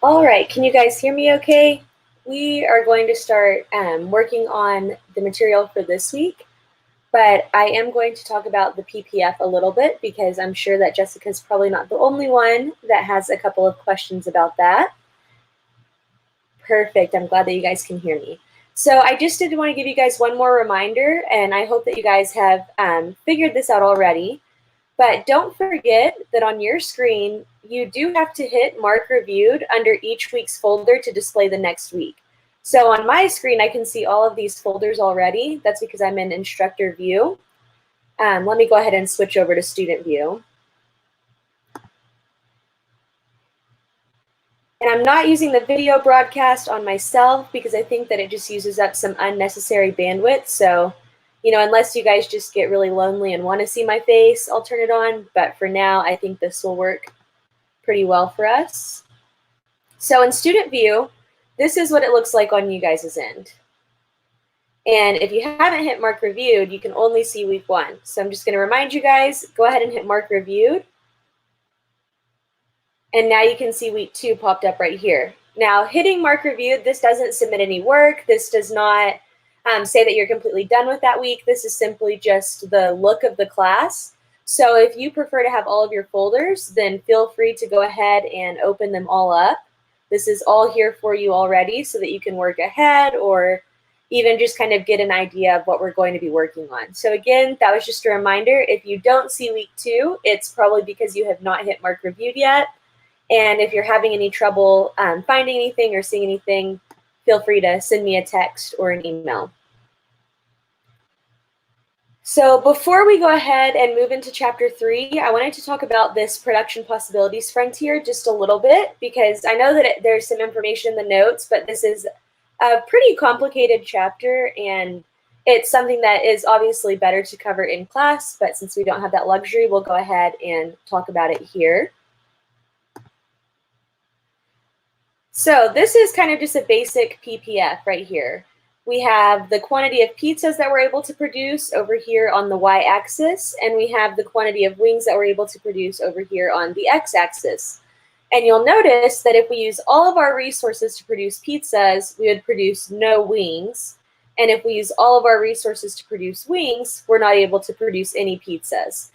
All right, can you guys hear me okay? We are going to start working on the material for this week, but I am going to talk about the PPF a little bit because I'm sure that Jessica's probably not the only one that has a couple of questions about that. Perfect, I'm glad that you guys can hear me. So I just did want to give you guys one more reminder, and I hope that you guys have figured this out already. But don't forget that on your screen, you do have to hit Mark Reviewed under each week's folder to display the next week. So on my screen, I can see all of these folders already. That's because I'm in Instructor View. Let me go ahead and switch over to Student View. And I'm not using the video broadcast on myself because I think that it just uses up some unnecessary bandwidth. So, you know, unless you guys just get really lonely and want to see my face, I'll turn it on. But for now, I think this will work pretty well for us. So in Student View, this is what it looks like on you guys' end. And if you haven't hit Mark Reviewed, you can only see week 1. So I'm just going to remind you guys, go ahead and hit Mark Reviewed. And now you can see week 2 popped up right here. Now, hitting Mark Reviewed, this doesn't submit any work. This does not say that you're completely done with that week. This is simply just the look of the class. So if you prefer to have all of your folders, then feel free to go ahead and open them all up. This is all here for you already so that you can work ahead or even just kind of get an idea of what we're going to be working on. So again, that was just a reminder. If you don't see week 2, it's probably because you have not hit Mark Reviewed yet. And if you're having any trouble finding anything or seeing anything, feel free to send me a text or an email. So before we go ahead and move into chapter 3, I wanted to talk about this production possibilities frontier just a little bit because I know that there's some information in the notes, but this is a pretty complicated chapter and it's something that is obviously better to cover in class, but since we don't have that luxury, we'll go ahead and talk about it here. So this is kind of just a basic PPF right here. We have the quantity of pizzas that we're able to produce over here on the y-axis, and we have the quantity of wings that we're able to produce over here on the x-axis. And you'll notice that if we use all of our resources to produce pizzas, we would produce no wings. And if we use all of our resources to produce wings, we're not able to produce any pizzas.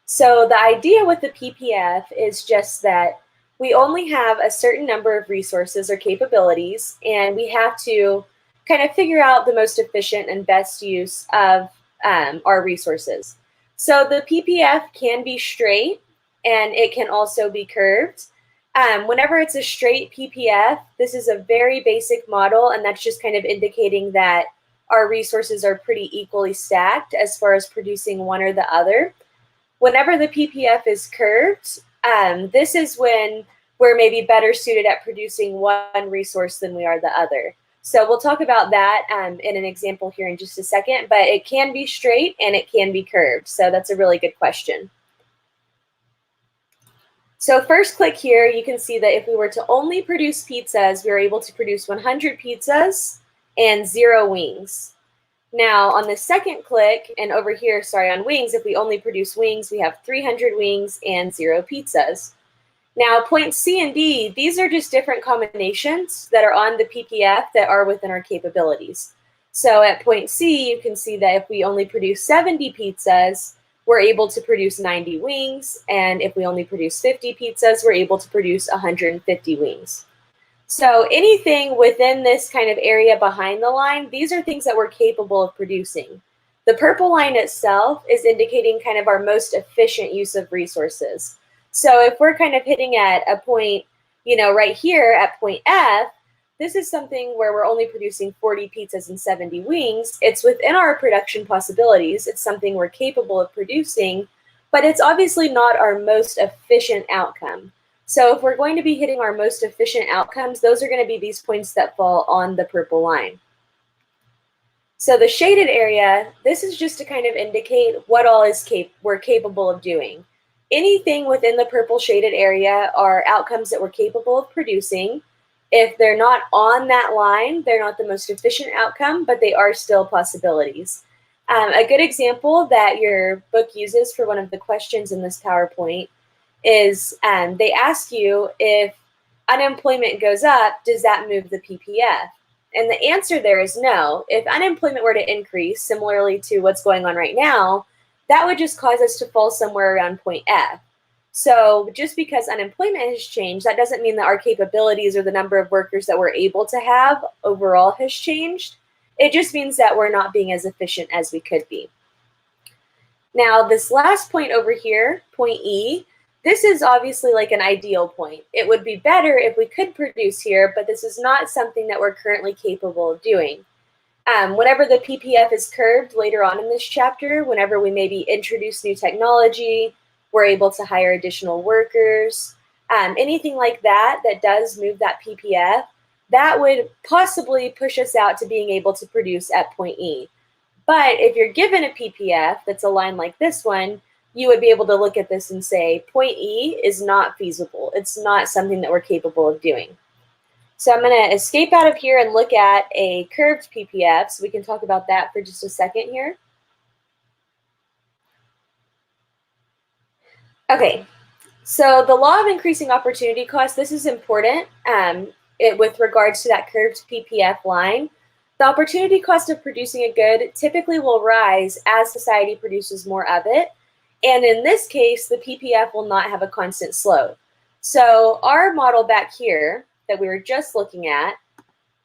So the idea with the PPF is just that we only have a certain number of resources or capabilities, and we have to kind of figure out the most efficient and best use of our resources. So the PPF can be straight, and it can also be curved. Whenever it's a straight PPF, this is a very basic model, and that's just kind of indicating that our resources are pretty equally stacked as far as producing one or the other. Whenever the PPF is curved, this is when we're maybe better suited at producing one resource than we are the other. So we'll talk about that in an example here in just a second, but it can be straight and it can be curved. So that's a really good question. So first click here, you can see that if we were to only produce pizzas, we were able to produce 100 pizzas and 0 wings. Now on the second click, and over here, sorry, on wings, if we only produce wings, we have 300 wings and 0 pizzas. Now points C and D, these are just different combinations that are on the PPF that are within our capabilities. So at point C, you can see that if we only produce 70 pizzas, we're able to produce 90 wings. And if we only produce 50 pizzas, we're able to produce 150 wings. So anything within this kind of area behind the line, these are things that we're capable of producing. The purple line itself is indicating kind of our most efficient use of resources. So if we're kind of hitting at a point, you know, right here at point F, this is something where we're only producing 40 pizzas and 70 wings. It's within our production possibilities. It's something we're capable of producing, but it's obviously not our most efficient outcome. So if we're going to be hitting our most efficient outcomes, those are going to be these points that fall on the purple line. So the shaded area, this is just to kind of indicate what all is we're capable of doing. Anything within the purple shaded area are outcomes that we're capable of producing. If they're not on that line, they're not the most efficient outcome, but they are still possibilities. A good example that your book uses for one of the questions in this PowerPoint is they ask you if unemployment goes up, does that move the PPF? And the answer there is no. If unemployment were to increase, similarly to what's going on right now, that would just cause us to fall somewhere around point F. So just because unemployment has changed, that doesn't mean that our capabilities or the number of workers that we're able to have overall has changed. It just means that we're not being as efficient as we could be. Now, this last point over here, point E, this is obviously like an ideal point. It would be better if we could produce here, but this is not something that we're currently capable of doing. Whenever the PPF is curved later on in this chapter, whenever we maybe introduce new technology, we're able to hire additional workers, anything like that that does move that PPF, that would possibly push us out to being able to produce at point E. But if you're given a PPF that's a line like this one, you would be able to look at this and say, point E is not feasible. It's not something that we're capable of doing. So I'm going to escape out of here and look at a curved PPF, so we can talk about that for just a second here. Okay, so the law of increasing opportunity cost, this is important with regards to that curved PPF line. The opportunity cost of producing a good typically will rise as society produces more of it. And in this case, the PPF will not have a constant slope. So our model back here that we were just looking at,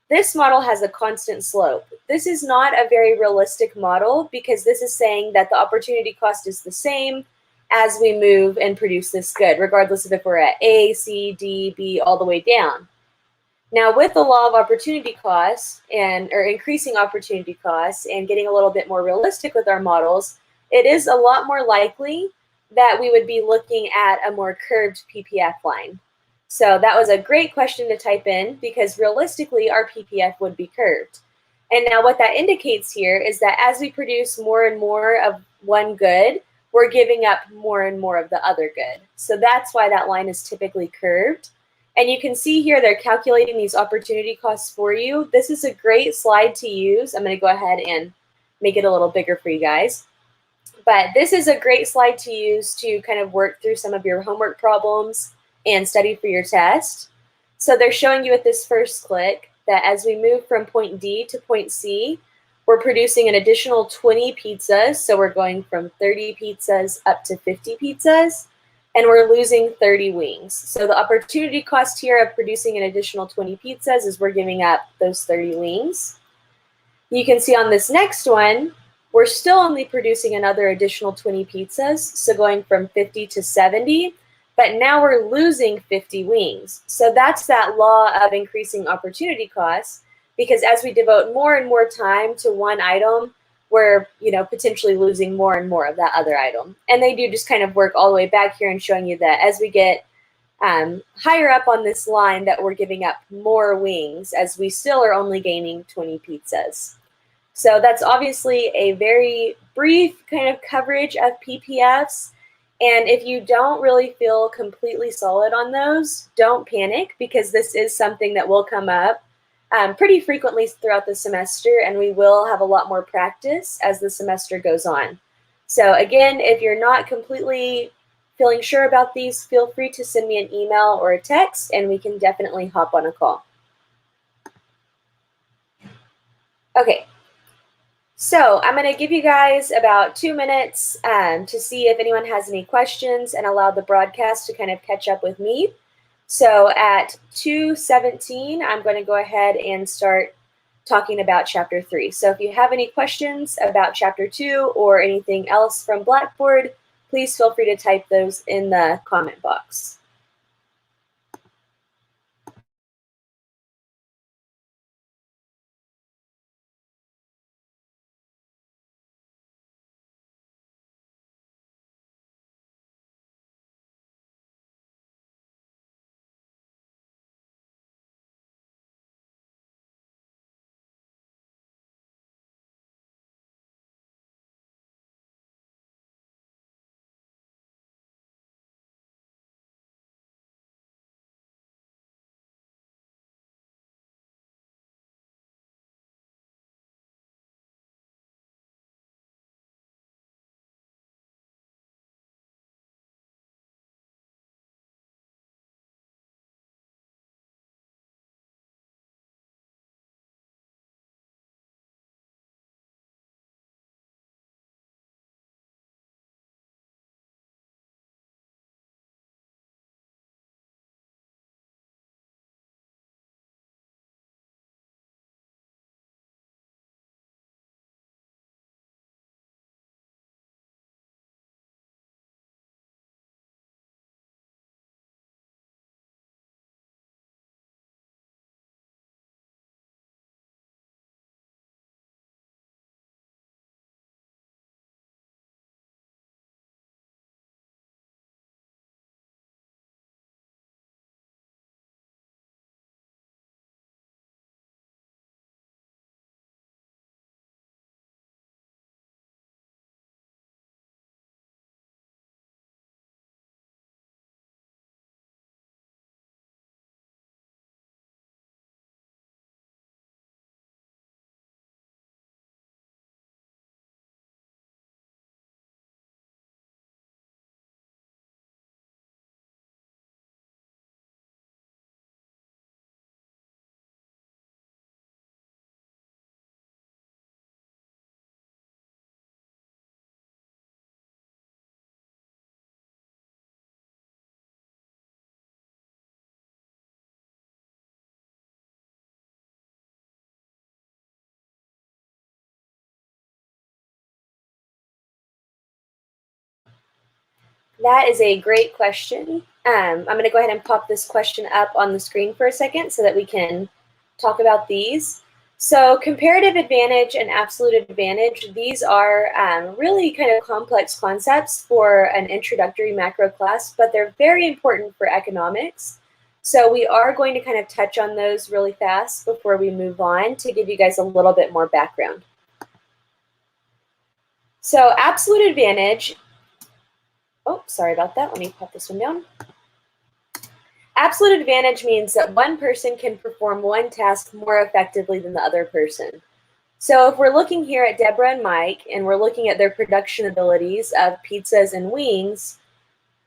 this model has a constant slope. This is not a very realistic model because this is saying that the opportunity cost is the same as we move and produce this good, regardless of if we're at A, C, D, B, all the way down. Now, with the law of opportunity costs or increasing opportunity costs and getting a little bit more realistic with our models, it is a lot more likely that we would be looking at a more curved PPF line. So that was a great question to type in because realistically, our PPF would be curved. And now what that indicates here is that as we produce more and more of one good, we're giving up more and more of the other good. So that's why that line is typically curved. And you can see here they're calculating these opportunity costs for you. This is a great slide to use. I'm going to go ahead and make it a little bigger for you guys. But this is a great slide to use to kind of work through some of your homework problems and study for your test. So they're showing you at this first click that as we move from point D to point C, we're producing an additional 20 pizzas. So we're going from 30 pizzas up to 50 pizzas. And we're losing 30 wings. So the opportunity cost here of producing an additional 20 pizzas is we're giving up those 30 wings. You can see on this next one, we're still only producing another additional 20 pizzas, so going from 50 to 70, but now we're losing 50 wings. So that's that law of increasing opportunity costs, because as we devote more and more time to one item, we're potentially losing more and more of that other item. And they do just kind of work all the way back here and showing you that as we get higher up on this line that we're giving up more wings as we still are only gaining 20 pizzas. So that's obviously a very brief kind of coverage of PPFs. And if you don't really feel completely solid on those, don't panic because this is something that will come up pretty frequently throughout the semester, and we will have a lot more practice as the semester goes on. So again, if you're not completely feeling sure about these, feel free to send me an email or a text, and we can definitely hop on a call. Okay, so I'm going to give you guys about 2 minutes to see if anyone has any questions and allow the broadcast to kind of catch up with me. So at 2:17, I'm going to go ahead and start talking about Chapter 3. So if you have any questions about Chapter 2 or anything else from Blackboard, please feel free to type those in the comment box. That is a great question. I'm going to go ahead and pop this question up on the screen for a second so that we can talk about these. So comparative advantage and absolute advantage, these are really kind of complex concepts for an introductory macro class, but they're very important for economics. So we are going to kind of touch on those really fast before we move on to give you guys a little bit more background. So absolute advantage, oh, sorry about that. Let me pop this one down. Absolute advantage means that one person can perform one task more effectively than the other person. So if we're looking here at Deborah and Mike, and we're looking at their production abilities of pizzas and wings,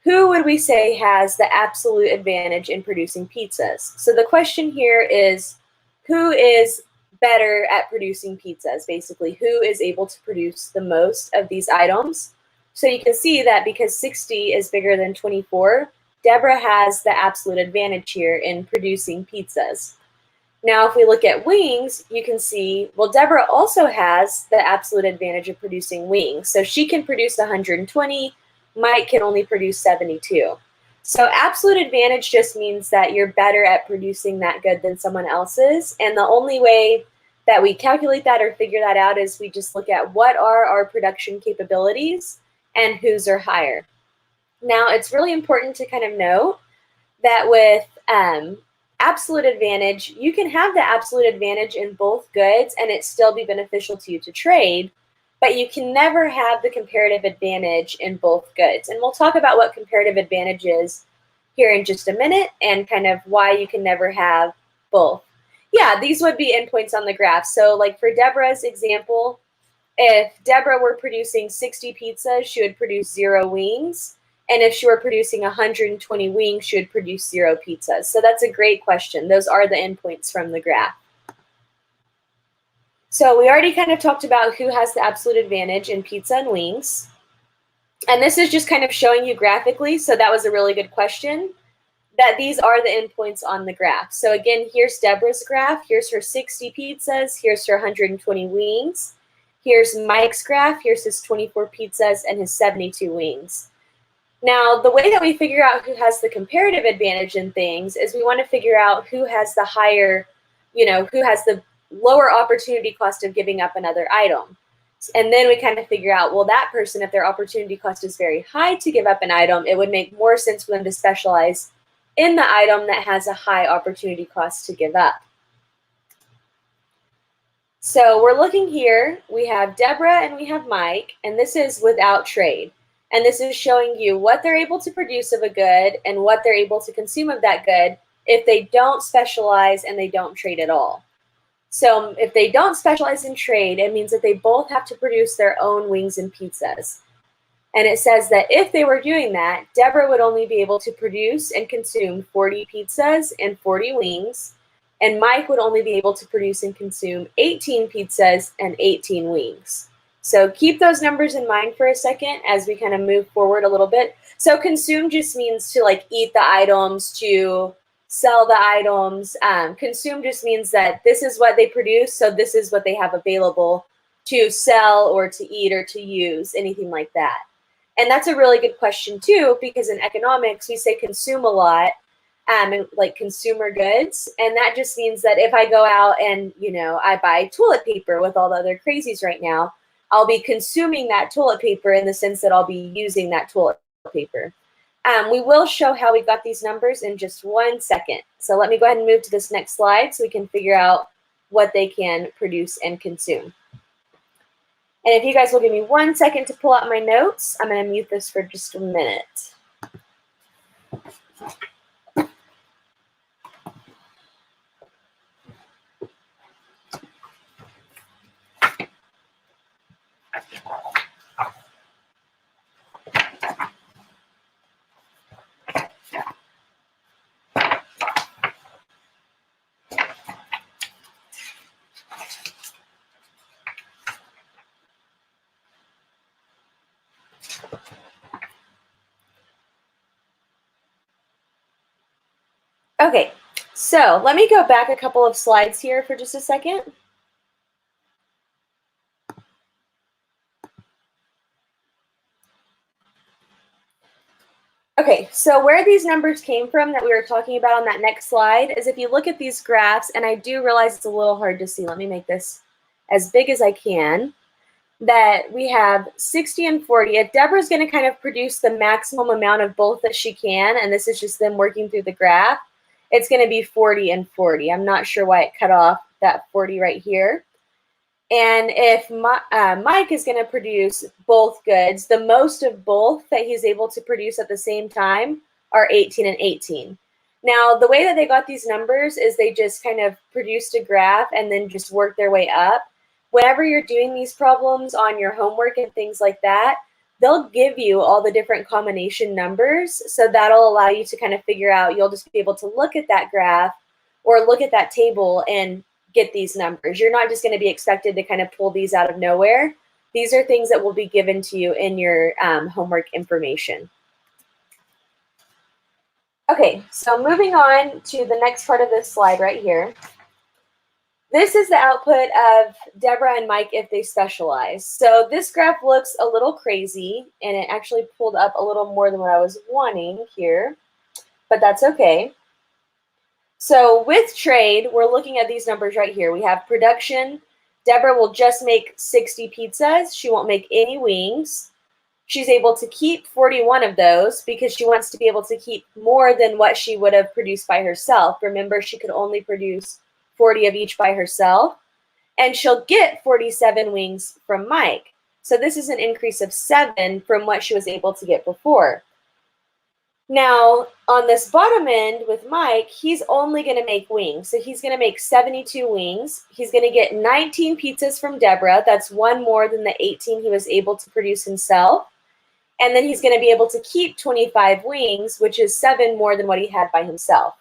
who would we say has the absolute advantage in producing pizzas? So the question here is, who is better at producing pizzas? Basically, who is able to produce the most of these items? So you can see that because 60 is bigger than 24, Deborah has the absolute advantage here in producing pizzas. Now, if we look at wings, you can see, well, Deborah also has the absolute advantage of producing wings. So she can produce 120, Mike can only produce 72. So absolute advantage just means that you're better at producing that good than someone else's. And the only way that we calculate that or figure that out is we just look at what are our production capabilities and whose are higher. Now, it's really important to kind of note that with absolute advantage, you can have the absolute advantage in both goods and it still be beneficial to you to trade, but you can never have the comparative advantage in both goods. And we'll talk about what comparative advantage is here in just a minute and kind of why you can never have both. Yeah, these would be endpoints on the graph. So like for Deborah's example, if Deborah were producing 60 pizzas, she would produce 0 wings. And if she were producing 120 wings, she would produce 0 pizzas. So that's a great question. Those are the endpoints from the graph. So we already kind of talked about who has the absolute advantage in pizza and wings. And this is just kind of showing you graphically. So that was a really good question, that these are the endpoints on the graph. So again, here's Deborah's graph. Here's her 60 pizzas. Here's her 120 wings. Here's Mike's graph. Here's his 24 pizzas and his 72 wings. Now, the way that we figure out who has the comparative advantage in things is we want to figure out who has the higher, who has the lower opportunity cost of giving up another item. And then we kind of figure out, well, that person, if their opportunity cost is very high to give up an item, it would make more sense for them to specialize in the item that has a high opportunity cost to give up. So we're looking here, we have Deborah and we have Mike, and this is without trade. And this is showing you what they're able to produce of a good and what they're able to consume of that good if they don't specialize and they don't trade at all. So if they don't specialize in trade, it means that they both have to produce their own wings and pizzas. And it says that if they were doing that, Deborah would only be able to produce and consume 40 pizzas and 40 wings, and Mike would only be able to produce and consume 18 pizzas and 18 wings. So keep those numbers in mind for a second as we kind of move forward a little bit. So consume just means to like eat the items, to sell the items. Consume just means that this is what they produce, so this is what they have available to sell or to eat or to use, anything like that. And that's a really good question too, because in economics, we say consume a lot, like consumer goods. And that just means that if I go out and, I buy toilet paper with all the other crazies right now, I'll be consuming that toilet paper in the sense that I'll be using that toilet paper. We will show how we got these numbers in just 1 second. So let me go ahead and move to this next slide so we can figure out what they can produce and consume. And if you guys will give me 1 second to pull out my notes, I'm going to mute this for just a minute. Okay, so let me go back a couple of slides here for just a second. Okay, so where these numbers came from that we were talking about on that next slide is if you look at these graphs, and I do realize it's a little hard to see. Let me make this as big as I can. That we have 60 and 40. If Deborah's going to kind of produce the maximum amount of both that she can, and this is just them working through the graph, it's going to be 40 and 40. I'm not sure why it cut off that 40 right here. And if Mike is going to produce both goods, the most of both that he's able to produce at the same time are 18 and 18. Now, the way that they got these numbers is they just kind of produced a graph and then just worked their way up. Whenever you're doing these problems on your homework and things like that, they'll give you all the different combination numbers. So that'll allow you to kind of figure out, you'll just be able to look at that graph or look at that table and get these numbers. You're not just going to be expected to kind of pull these out of nowhere. These are things that will be given to you in your homework information. Okay, so moving on to the next part of this slide right here. This is the output of Deborah and Mike if they specialize. So this graph looks a little crazy, and it actually pulled up a little more than what I was wanting here, but that's okay. So with trade, we're looking at these numbers right here. We have production. Deborah will just make 60 pizzas. She won't make any wings. She's able to keep 41 of those because she wants to be able to keep more than what she would have produced by herself. Remember, she could only produce 40 of each by herself. And she'll get 47 wings from Mike. So this is an increase of 7 from what she was able to get before. Now, on this bottom end with Mike, he's only going to make wings. So he's going to make 72 wings. He's going to get 19 pizzas from Deborah. That's 1 more than the 18 he was able to produce himself. And then he's going to be able to keep 25 wings, which is 7 more than what he had by himself.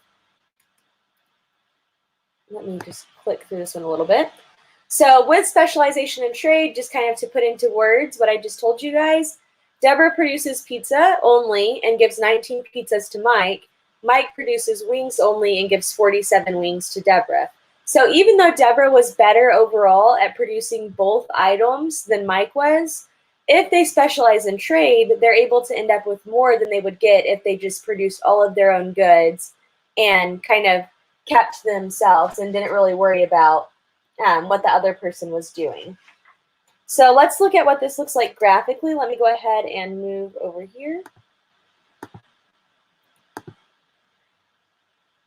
Let me just click through this one a little bit. So with specialization and trade, just kind of to put into words what I just told you guys, Deborah produces pizza only and gives 19 pizzas to Mike. Mike produces wings only and gives 47 wings to Deborah. So even though Deborah was better overall at producing both items than Mike was, if they specialize in trade, they're able to end up with more than they would get if they just produced all of their own goods and kind of kept themselves and didn't really worry about what the other person was doing. So let's look at what this looks like graphically. Let me go ahead and move over here.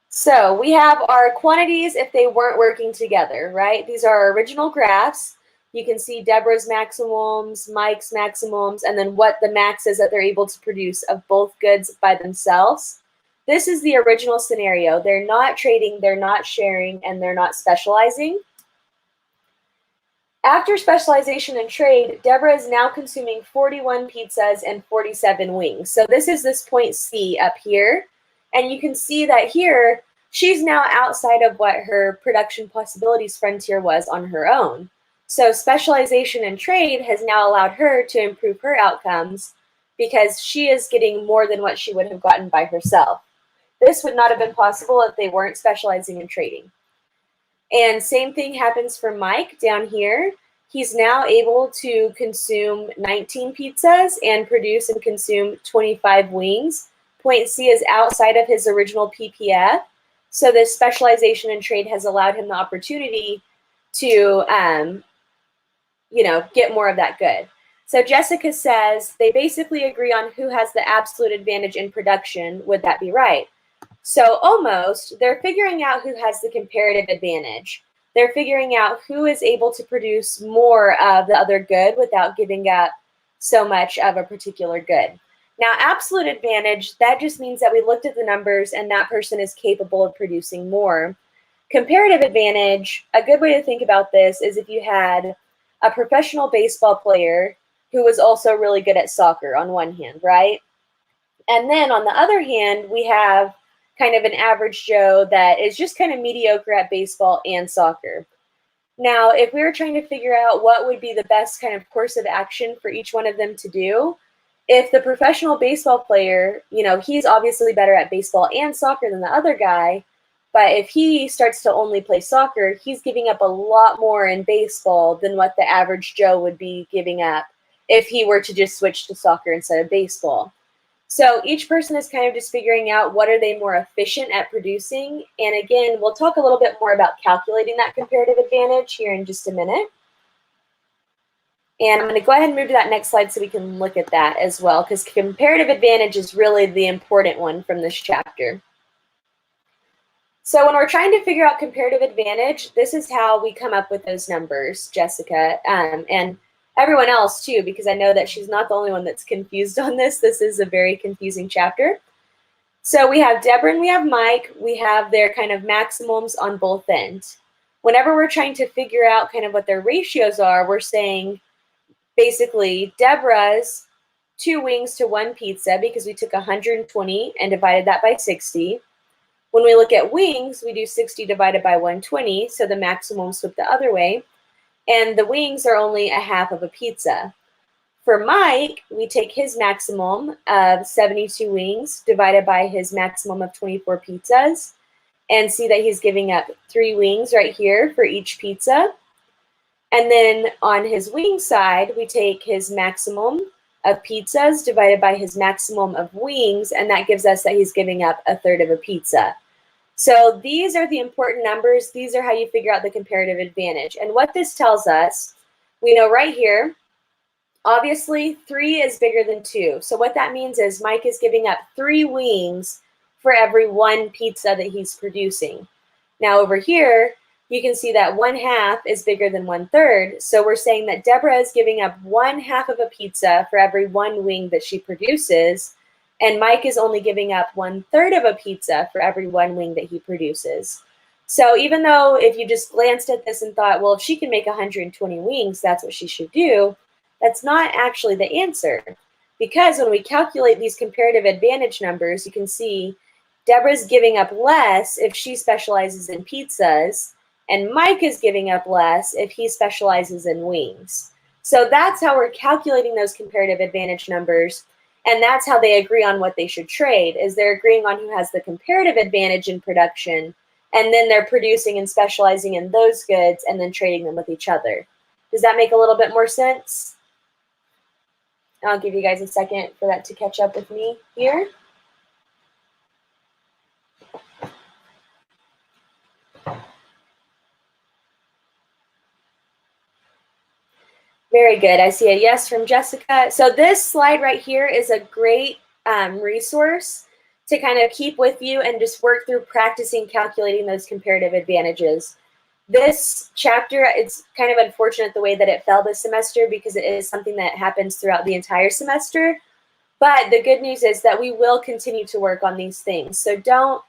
So we have our quantities if they weren't working together, right? These are our original graphs. You can see Deborah's maximums, Mike's maximums, and then what the max is that they're able to produce of both goods by themselves. This is the original scenario. They're not trading, they're not sharing, and they're not specializing. After specialization and trade, Deborah is now consuming 41 pizzas and 47 wings. So this is this point C up here. And you can see that here, she's now outside of what her production possibilities frontier was on her own. So specialization and trade has now allowed her to improve her outcomes because she is getting more than what she would have gotten by herself. This would not have been possible if they weren't specializing and trading. And same thing happens for Mike down here. He's now able to consume 19 pizzas and produce and consume 25 wings. Point C is outside of his original PPF. So this specialization and trade has allowed him the opportunity to, get more of that good. So Jessica says they basically agree on who has the absolute advantage in production. Would that be right? So almost, they're figuring out who has the comparative advantage. They're figuring out who is able to produce more of the other good without giving up so much of a particular good. Now, absolute advantage, that just means that we looked at the numbers and that person is capable of producing more. Comparative advantage, a good way to think about this is if you had a professional baseball player who was also really good at soccer on one hand, right? And then on the other hand, we have kind of an average Joe that is just kind of mediocre at baseball and soccer. Now, if we were trying to figure out what would be the best kind of course of action for each one of them to do, if the professional baseball player, he's obviously better at baseball and soccer than the other guy, but if he starts to only play soccer, he's giving up a lot more in baseball than what the average Joe would be giving up if he were to just switch to soccer instead of baseball. So each person is kind of just figuring out what are they more efficient at producing. And again, we'll talk a little bit more about calculating that comparative advantage here in just a minute. And I'm going to go ahead and move to that next slide so we can look at that as well, because comparative advantage is really the important one from this chapter. So when we're trying to figure out comparative advantage, this is how we come up with those numbers, Jessica, and everyone else too, because I know that she's not the only one that's confused on this. This is a very confusing chapter. So we have Deborah and we have Mike. We have their kind of maximums on both ends. Whenever we're trying to figure out kind of what their ratios are, we're saying basically Deborah's 2 wings to 1 pizza, because we took 120 and divided that by 60. When we look at wings, we do 60 divided by 120, so the maximum flip the other way. And the wings are only a half of a pizza. For Mike, we take his maximum of 72 wings divided by his maximum of 24 pizzas and see that he's giving up 3 wings right here for each pizza. And then on his wing side, we take his maximum of pizzas divided by his maximum of wings, and that gives us that he's giving up 1/3 of a pizza. So these are the important numbers. These are how you figure out the comparative advantage. And what this tells us, we know right here, obviously 3 is bigger than 2. So what that means is Mike is giving up 3 wings for every 1 pizza that he's producing. Now over here, you can see that 1/2 is bigger than 1/3. So we're saying that Deborah is giving up 1/2 of a pizza for every 1 wing that she produces. And Mike is only giving up 1/3 of a pizza for every 1 wing that he produces. So even though if you just glanced at this and thought, well, if she can make 120 wings, that's what she should do, that's not actually the answer. Because when we calculate these comparative advantage numbers, you can see Deborah's giving up less if she specializes in pizzas, and Mike is giving up less if he specializes in wings. So that's how we're calculating those comparative advantage numbers. And that's how they agree on what they should trade, is they're agreeing on who has the comparative advantage in production, and then they're producing and specializing in those goods and then trading them with each other. Does that make a little bit more sense? I'll give you guys a second for that to catch up with me here. Very good. I see a yes from Jessica. So this slide right here is a great resource to kind of keep with you and just work through practicing calculating those comparative advantages. This chapter, it's kind of unfortunate the way that it fell this semester because it is something that happens throughout the entire semester. But the good news is that we will continue to work on these things. So don't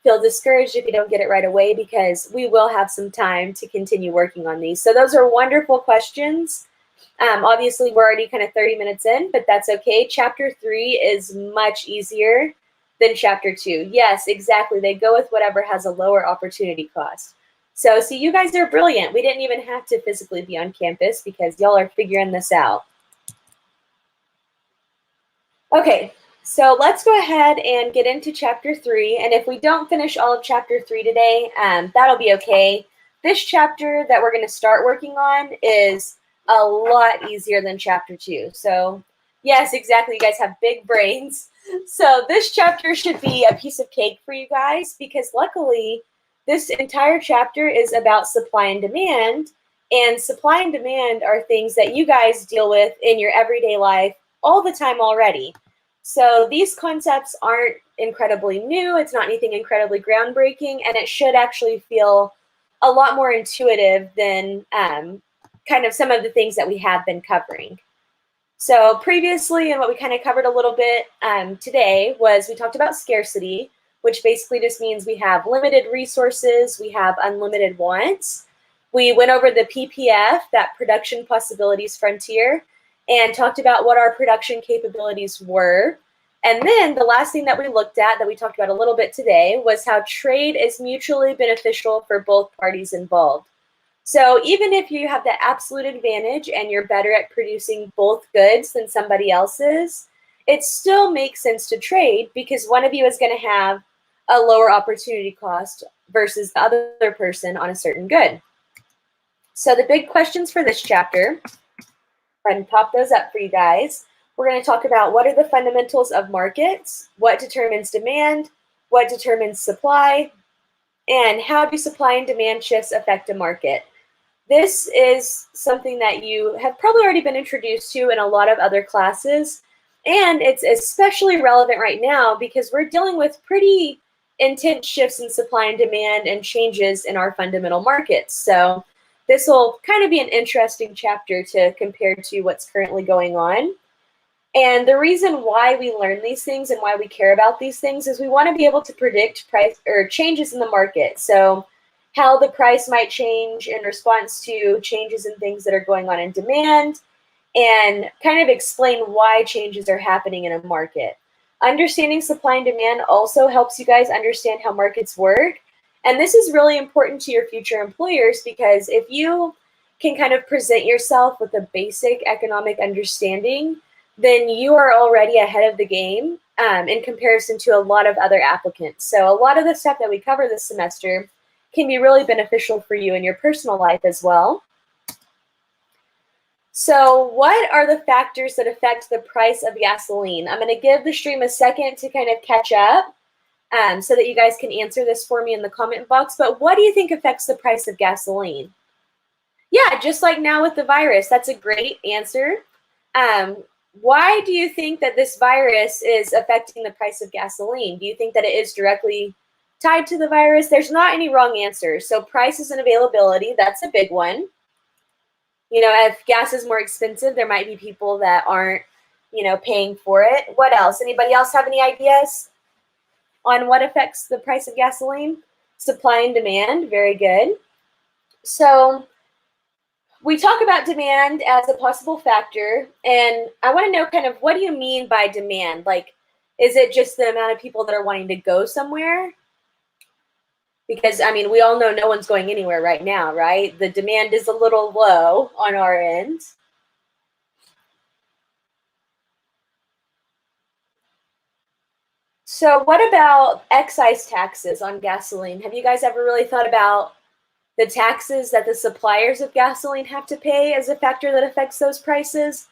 feel discouraged if you don't get it right away, because we will have some time to continue working on these. So those are wonderful questions. Obviously, we're already kind of 30 minutes in, but that's okay. Chapter 3 is much easier than Chapter 2. Yes, exactly. They go with whatever has a lower opportunity cost. So, see, you guys are brilliant. We didn't even have to physically be on campus because y'all are figuring this out. Okay, so let's go ahead and get into Chapter 3. And if we don't finish all of Chapter 3 today, that'll be okay. This chapter that we're going to start working on is a lot easier than Chapter 2. So yes, exactly. You guys have big brains. So this chapter should be a piece of cake for you guys, because luckily this entire chapter is about supply and demand. And supply and demand are things that you guys deal with in your everyday life all the time already. So these concepts aren't incredibly new. It's not anything incredibly groundbreaking. And it should actually feel a lot more intuitive than kind of some of the things that we have been covering. So previously, and what we kind of covered a little bit today, was we talked about scarcity, which basically just means we have limited resources, we have unlimited wants. We went over the PPF, that production possibilities frontier, and talked about what our production capabilities were. And then the last thing that we looked at, that we talked about a little bit today, was how trade is mutually beneficial for both parties involved. So even if you have the absolute advantage and you're better at producing both goods than somebody else is, it still makes sense to trade, because one of you is going to have a lower opportunity cost versus the other person on a certain good. So the big questions for this chapter, go ahead and pop those up for you guys. We're going to talk about what are the fundamentals of markets, what determines demand, what determines supply, and how do supply and demand shifts affect a market. This is something that you have probably already been introduced to in a lot of other classes, and it's especially relevant right now because we're dealing with pretty intense shifts in supply and demand and changes in our fundamental markets. So this will kind of be an interesting chapter to compare to what's currently going on. And the reason why we learn these things and why we care about these things is we want to be able to predict price or changes in the market. So how the price might change in response to changes in things that are going on in demand, and kind of explain why changes are happening in a market. Understanding supply and demand also helps you guys understand how markets work. And this is really important to your future employers because if you can kind of present yourself with a basic economic understanding, then you are already ahead of the game in comparison to a lot of other applicants. So a lot of the stuff that we cover this semester can be really beneficial for you in your personal life as well. So what are the factors that affect the price of gasoline? I'm going to give the stream a second to kind of catch up so that you guys can answer this for me in the comment box. But what do you think affects the price of gasoline? Yeah, just like now with the virus. That's a great answer. Why do you think that this virus is affecting the price of gasoline? Do you think that it is directly tied to the virus? There's not any wrong answers. So prices and availability, that's a big one. You know, if gas is more expensive, there might be people that aren't, you know, paying for it. What else? Anybody else have any ideas on what affects the price of gasoline? Supply and demand, very good. So we talk about demand as a possible factor, and I want to know kind of what do you mean by demand? Like, is it just the amount of people that are wanting to go somewhere? Because, I mean, we all know no one's going anywhere right now, right? The demand is a little low on our end. So what about excise taxes on gasoline? Have you guys ever really thought about the taxes that the suppliers of gasoline have to pay as a factor that affects those prices?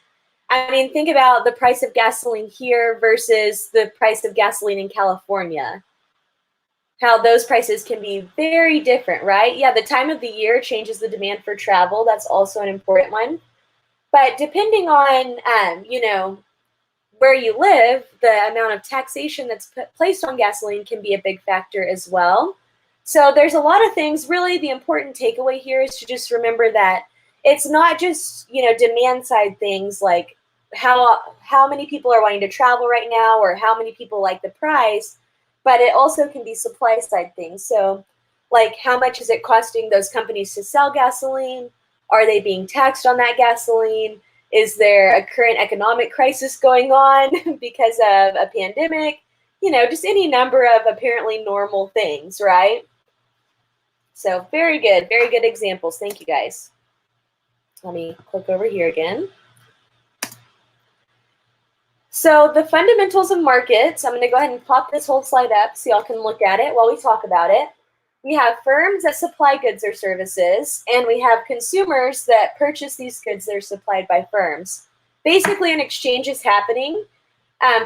I mean, think about the price of gasoline here versus the price of gasoline in California. How those prices can be very different, right? Yeah, the time of the year changes the demand for travel. That's also an important one. But depending on, you know, where you live, the amount of taxation that's placed on gasoline can be a big factor as well. So there's a lot of things. Really, the important takeaway here is to just remember that it's not just, you know, demand side things like how many people are wanting to travel right now or how many people like the price, but it also can be supply side things. So like how much is it costing those companies to sell gasoline? Are they being taxed on that gasoline? Is there a current economic crisis going on because of a pandemic? You know, just any number of apparently normal things, right? So very good examples. Thank you guys. Let me click over here again. So the fundamentals of markets, I'm going to go ahead and pop this whole slide up so y'all can look at it while we talk about it. We have firms that supply goods or services, and we have consumers that purchase these goods that are supplied by firms. Basically, an exchange is happening.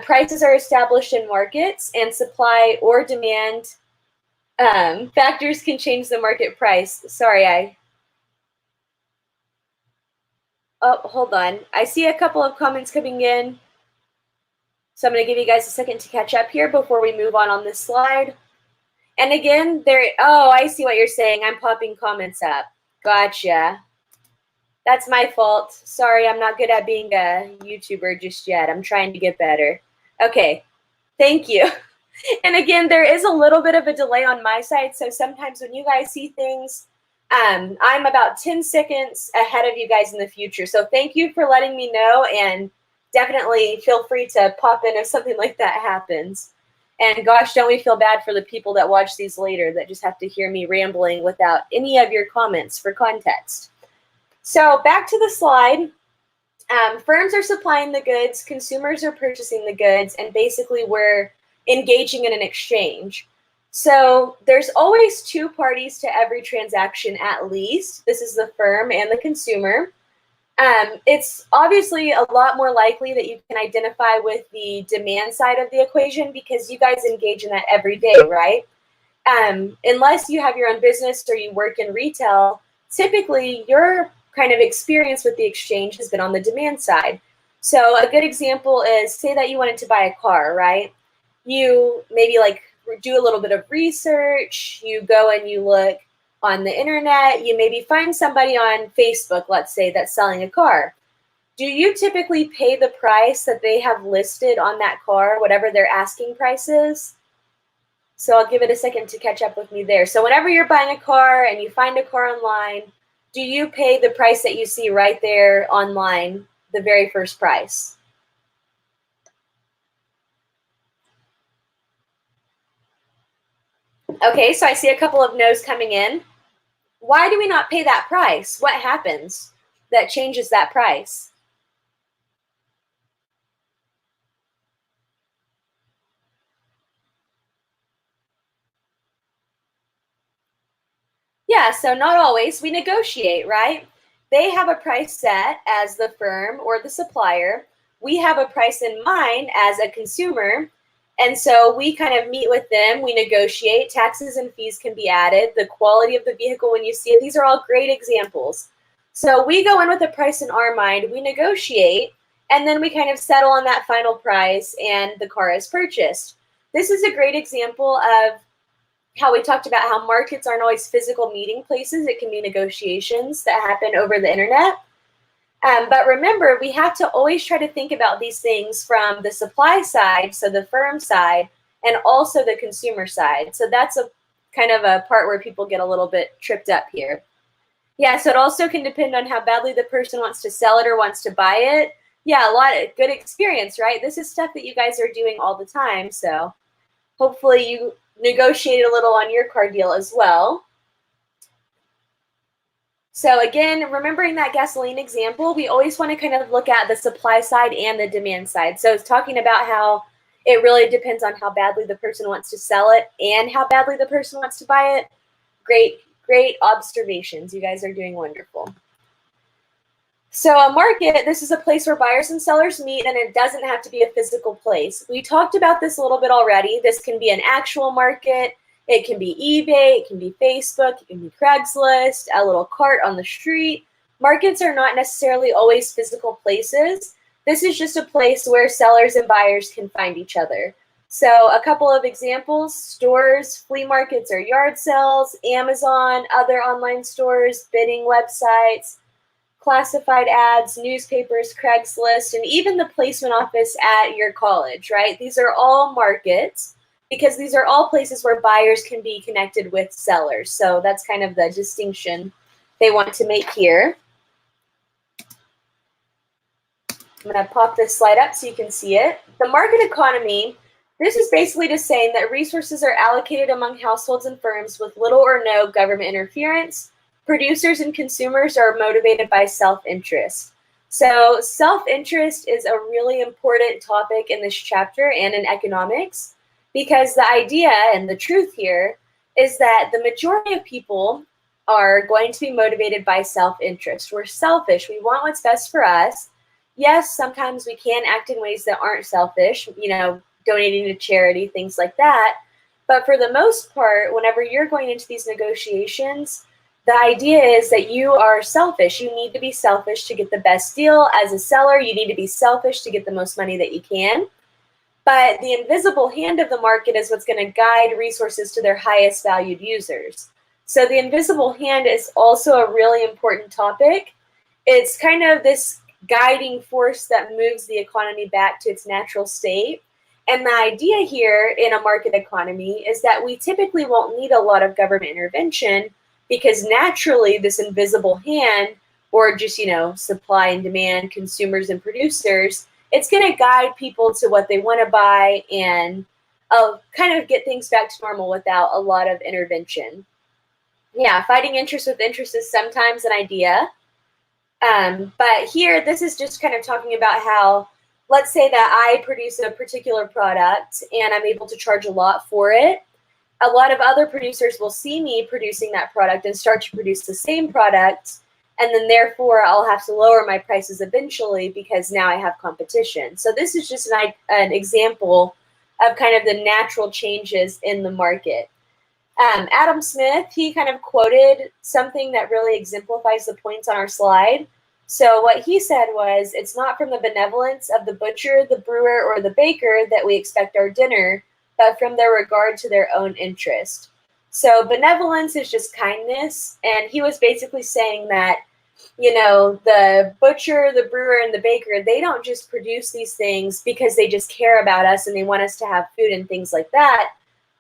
Prices are established in markets, and supply or demand factors can change the market price. Sorry, oh, hold on. I see a couple of comments coming in. So I'm going to give you guys a second to catch up here before we move on this slide. And again, oh, I see what you're saying. I'm popping comments up. Gotcha. That's my fault. Sorry, I'm not good at being a YouTuber just yet. I'm trying to get better. Okay, thank you. And again, there is a little bit of a delay on my side. So sometimes when you guys see things, I'm about 10 seconds ahead of you guys in the future. So thank you for letting me know, and definitely feel free to pop in if something like that happens. And gosh, don't we feel bad for the people that watch these later that just have to hear me rambling without any of your comments for context. So back to the slide. Firms are supplying the goods, consumers are purchasing the goods, and basically we're engaging in an exchange. So there's always two parties to every transaction at least. This is the firm and the consumer. It's obviously a lot more likely that you can identify with the demand side of the equation because you guys engage in that every day, right? Unless you have your own business or you work in retail, typically your kind of experience with the exchange has been on the demand side. So a good example is, say that you wanted to buy a car, right? You maybe like do a little bit of research, you go and you look on the internet, you maybe find somebody on Facebook, let's say, that's selling a car. Do you typically pay the price that they have listed on that car, whatever their asking price is? So I'll give it a second to catch up with me there. So whenever you're buying a car and you find a car online, do you pay the price that you see right there online, the very first price? Okay, so I see a couple of no's coming in. Why do we not pay that price? What happens that changes that price? Yeah, so not always. We negotiate, right? They have a price set as the firm or the supplier. We have a price in mind as a consumer. And so we kind of meet with them. We negotiate. Taxes and fees can be added. The quality of the vehicle when you see it. These are all great examples. So we go in with a price in our mind. We negotiate. And then we kind of settle on that final price and the car is purchased. This is a great example of how we talked about how markets aren't always physical meeting places. It can be negotiations that happen over the internet. But remember, we have to always try to think about these things from the supply side, so the firm side, and also the consumer side. So that's a kind of a part where people get a little bit tripped up here. Yeah, so it also can depend on how badly the person wants to sell it or wants to buy it. Yeah, a lot of good experience, right? This is stuff that you guys are doing all the time. So hopefully you negotiate a little on your car deal as well. So again, remembering that gasoline example, we always want to kind of look at the supply side and the demand side. So it's talking about how it really depends on how badly the person wants to sell it and how badly the person wants to buy it. Great observations. You guys are doing wonderful. So a market, this is a place where buyers and sellers meet, and it doesn't have to be a physical place. We talked about this a little bit already. This can be an actual market. It can be eBay. It can be Facebook. It can be Craigslist, a little cart on the street. Markets are not necessarily always physical places. This is just a place where sellers and buyers can find each other. So a couple of examples: stores, flea markets or yard sales, Amazon, other online stores, bidding websites, classified ads, newspapers, Craigslist, and even the placement office at your college, right? These are all markets because these are all places where buyers can be connected with sellers. So that's kind of the distinction they want to make here. I'm going to pop this slide up so you can see it. The market economy, this is basically just saying that resources are allocated among households and firms with little or no government interference. Producers and consumers are motivated by self-interest. So self-interest is a really important topic in this chapter and in economics, because the idea and the truth here is that the majority of people are going to be motivated by self-interest. We're selfish. We want what's best for us. Yes, sometimes we can act in ways that aren't selfish, donating to charity, things like that. But for the most part, whenever you're going into these negotiations, the idea is that you are selfish. You need to be selfish to get the best deal. As a seller, you need to be selfish to get the most money that you can. But the invisible hand of the market is what's going to guide resources to their highest valued users. So the invisible hand is also a really important topic. It's kind of this guiding force that moves the economy back to its natural state. And the idea here in a market economy is that we typically won't need a lot of government intervention, because naturally this invisible hand, or just, supply and demand, consumers and producers, it's going to guide people to what they want to buy and kind of get things back to normal without a lot of intervention. Yeah, fighting interest with interest is sometimes an idea. But here, this is just kind of talking about how, let's say that I produce a particular product and I'm able to charge a lot for it. A lot of other producers will see me producing that product and start to produce the same product, and then therefore I'll have to lower my prices eventually because now I have competition. So this is just an example of kind of the natural changes in the market. Adam Smith, he kind of quoted something that really exemplifies the points on our slide. So what he said was, it's not from the benevolence of the butcher, the brewer, or the baker that we expect our dinner, but from their regard to their own interest. So benevolence is just kindness, and he was basically saying that, you know, the butcher, the brewer, and the baker, they don't just produce these things because they just care about us and they want us to have food and things like that.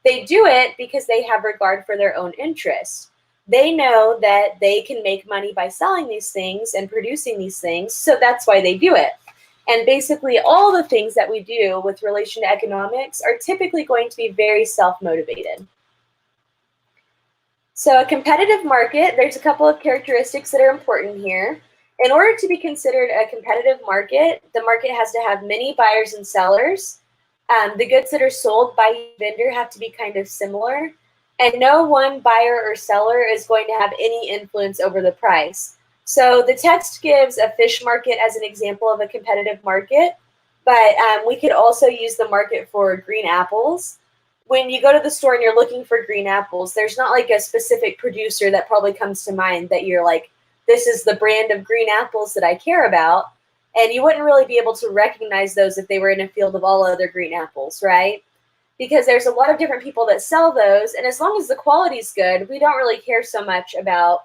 They do it because they have regard for their own interests. They know that they can make money by selling these things and producing these things, so that's why they do it. And basically all the things that we do with relation to economics are typically going to be very self-motivated. So a competitive market, there's a couple of characteristics that are important here. In order to be considered a competitive market, the market has to have many buyers and sellers. The goods that are sold by each vendor have to be kind of similar, and no one buyer or seller is going to have any influence over the price. So the text gives a fish market as an example of a competitive market, but we could also use the market for green apples. When you go to the store and you're looking for green apples, there's not like a specific producer that probably comes to mind that you're like, this is the brand of green apples that I care about. And you wouldn't really be able to recognize those if they were in a field of all other green apples, right? Because there's a lot of different people that sell those. And as long as the quality's good, we don't really care so much about,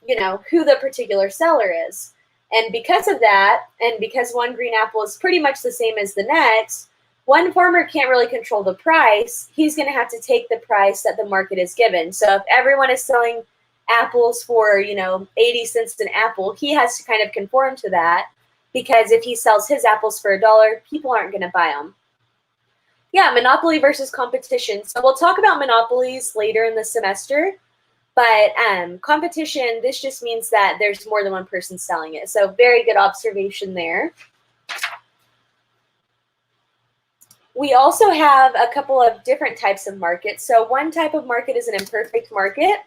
you know, who the particular seller is. And because of that, and because one green apple is pretty much the same as the next, one farmer can't really control the price. He's going to have to take the price that the market is given. So if everyone is selling apples for, you know, 80 cents an apple, he has to kind of conform to that, because if he sells his apples for $1, people aren't going to buy them. Yeah, monopoly versus competition. So we'll talk about monopolies later in the semester, but competition, this just means that there's more than one person selling it. So very good observation there. We also have a couple of different types of markets. So one type of market is an imperfect market.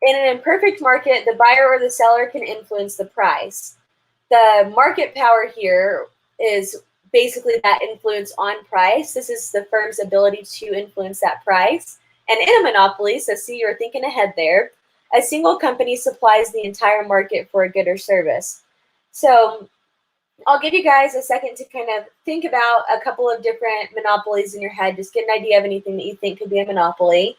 In an imperfect market, the buyer or the seller can influence the price. The market power here is basically that influence on price. This is the firm's ability to influence that price. And in a monopoly, so see, you're thinking ahead there, a single company supplies the entire market for a good or service. So I'll give you guys a second to kind of think about a couple of different monopolies in your head, just get an idea of anything that you think could be a monopoly.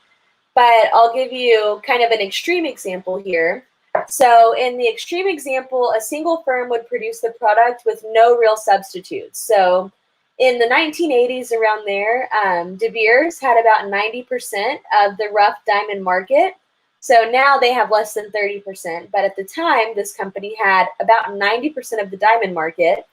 But I'll give you kind of an extreme example here. So in the extreme example, a single firm would produce the product with no real substitutes. So in the 1980s, around there, De Beers had about 90% of the rough diamond market. So now they have less than 30%. But at the time, this company had about 90% of the diamond market.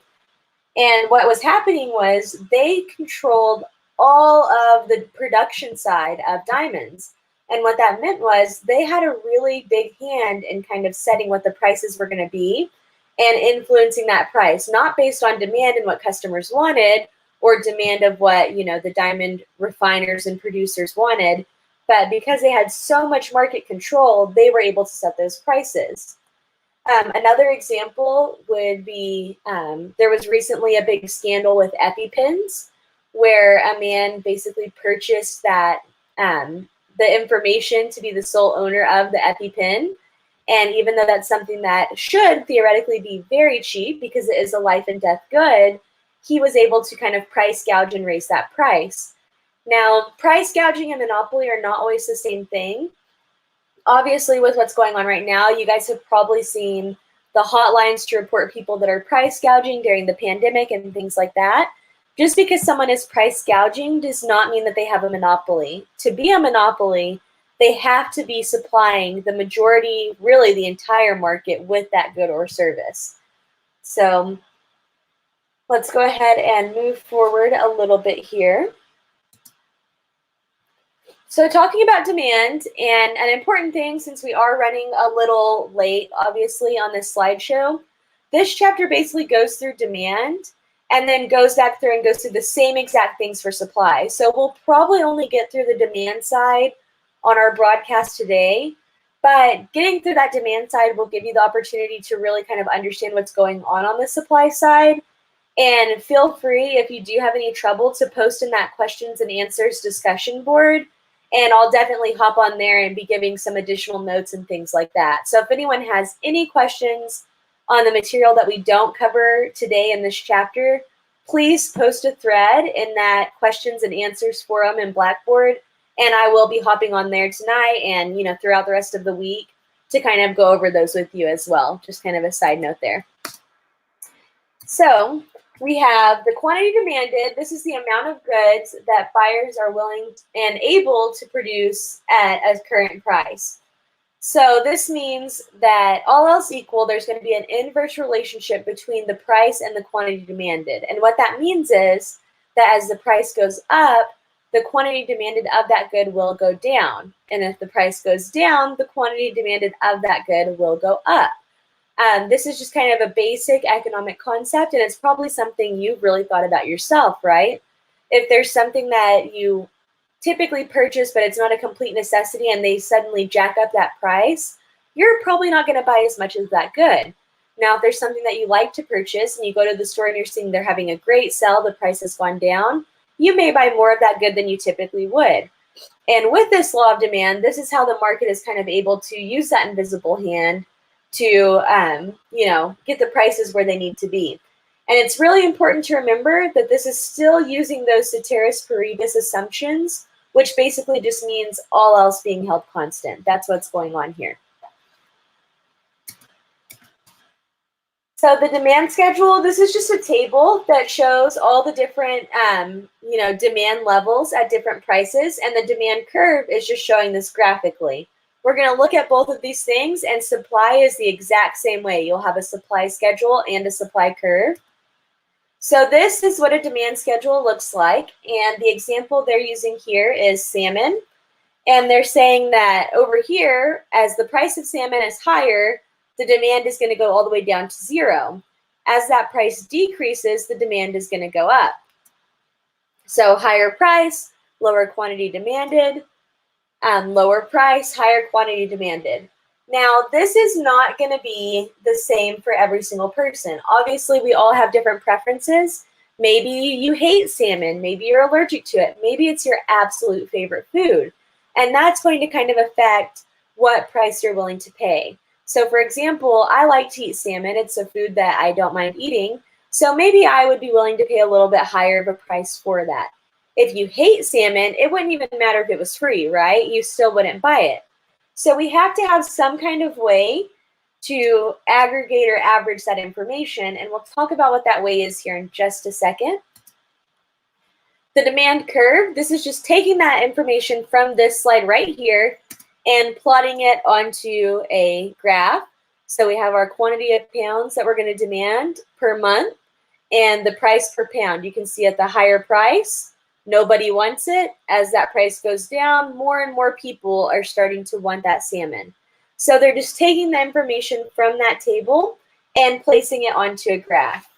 And what was happening was they controlled all of the production side of diamonds. And what that meant was they had a really big hand in kind of setting what the prices were going to be and influencing that price, not based on demand and what customers wanted or demand of what, you know, the diamond refiners and producers wanted, but because they had so much market control, they were able to set those prices. Another example would be there was recently a big scandal with EpiPens where a man basically purchased that the information to be the sole owner of the EpiPen. And even though that's something that should theoretically be very cheap because it is a life and death good, he was able to kind of price gouge and raise that price. Now, price gouging and monopoly are not always the same thing. Obviously, with what's going on right now, you guys have probably seen the hotlines to report people that are price gouging during the pandemic and things like that. Just because someone is price gouging does not mean that they have a monopoly. To be a monopoly, they have to be supplying the majority, really the entire market with that good or service. So let's go ahead and move forward a little bit here. So talking about demand, and an important thing since we are running a little late, obviously, on this slideshow, this chapter basically goes through demand and then goes back through and goes through the same exact things for supply. So we'll probably only get through the demand side on our broadcast today, But getting through that demand side will give you the opportunity to really kind of understand what's going on the supply side. And feel free, if you do have any trouble, to post in that questions and answers discussion board. And I'll definitely hop on there and be giving some additional notes and things like that. So if anyone has any questions on the material that we don't cover today in this chapter, please post a thread in that questions and answers forum in Blackboard. And I will be hopping on there tonight and, throughout the rest of the week to kind of go over those with you as well. Just kind of a side note there. So we have the quantity demanded. This is the amount of goods that buyers are willing and able to produce at a current price. So this means that all else equal, there's going to be an inverse relationship between the price and the quantity demanded. And what that means is that as the price goes up, the quantity demanded of that good will go down. And if the price goes down, the quantity demanded of that good will go up. This is just kind of a basic economic concept, and it's probably something you've really thought about yourself, right? If there's something that you typically purchase, but it's not a complete necessity, and they suddenly jack up that price, you're probably not going to buy as much as that good. Now, if there's something that you like to purchase, and you go to the store and you're seeing they're having a great sale, the price has gone down, you may buy more of that good than you typically would. And with this law of demand, this is how the market is kind of able to use that invisible hand to, get the prices where they need to be. And it's really important to remember that this is still using those ceteris paribus assumptions, which basically just means all else being held constant. That's what's going on here. So the demand schedule, this is just a table that shows all the different, demand levels at different prices. And the demand curve is just showing this graphically. We're going to look at both of these things, and supply is the exact same way. You'll have a supply schedule and a supply curve. So this is what a demand schedule looks like. And the example they're using here is salmon. And they're saying that over here, as the price of salmon is higher, the demand is going to go all the way down to 0. As that price decreases, the demand is going to go up. So higher price, lower quantity demanded, lower price, higher quantity demanded. Now, this is not going to be the same for every single person. Obviously, we all have different preferences. Maybe you hate salmon. Maybe you're allergic to it. Maybe it's your absolute favorite food. And that's going to kind of affect what price you're willing to pay. So for example, I like to eat salmon. It's a food that I don't mind eating. So maybe I would be willing to pay a little bit higher of a price for that. If you hate salmon, it wouldn't even matter if it was free, right? You still wouldn't buy it. So we have to have some kind of way to aggregate or average that information. And we'll talk about what that way is here in just a second. The demand curve, this is just taking that information from this slide right here and plotting it onto a graph. So we have our quantity of pounds that we're going to demand per month and the price per pound. You can see at the higher price, nobody wants it. As that price goes down, more and more people are starting to want that salmon. So they're just taking the information from that table and placing it onto a graph.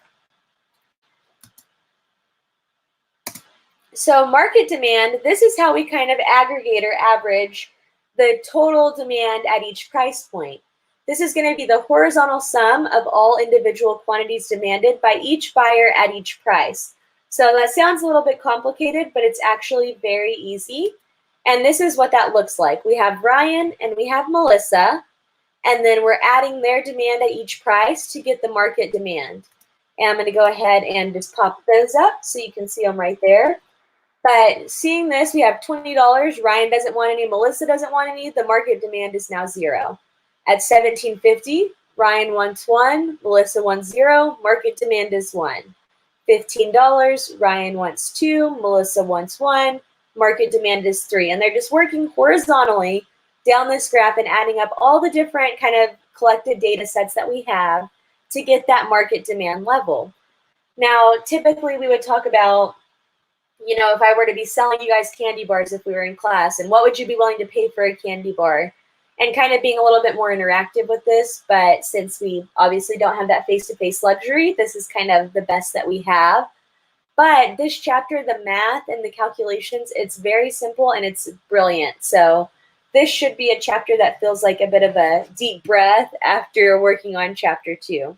So market demand, this is how we kind of aggregate or average the total demand at each price point. This is going to be the horizontal sum of all individual quantities demanded by each buyer at each price. So that sounds a little bit complicated, but it's actually very easy. And this is what that looks like. We have Ryan and we have Melissa, and then we're adding their demand at each price to get the market demand. And I'm going to go ahead and just pop those up so you can see them right there. But seeing this, we have $20. Ryan doesn't want any. Melissa doesn't want any. The market demand is now 0. At $17.50, Ryan wants 1. Melissa wants 0. Market demand is 1. $15. Ryan wants 2. Melissa wants 1. Market demand is 3. And they're just working horizontally down this graph and adding up all the different kind of collected data sets that we have to get that market demand level. Now, typically we would talk about, if I were to be selling you guys candy bars if we were in class, and what would you be willing to pay for a candy bar? And kind of being a little bit more interactive with this, but since we obviously don't have that face-to-face luxury, this is kind of the best that we have. But this chapter, the math and the calculations, it's very simple and it's brilliant. So this should be a chapter that feels like a bit of a deep breath after working on chapter 2.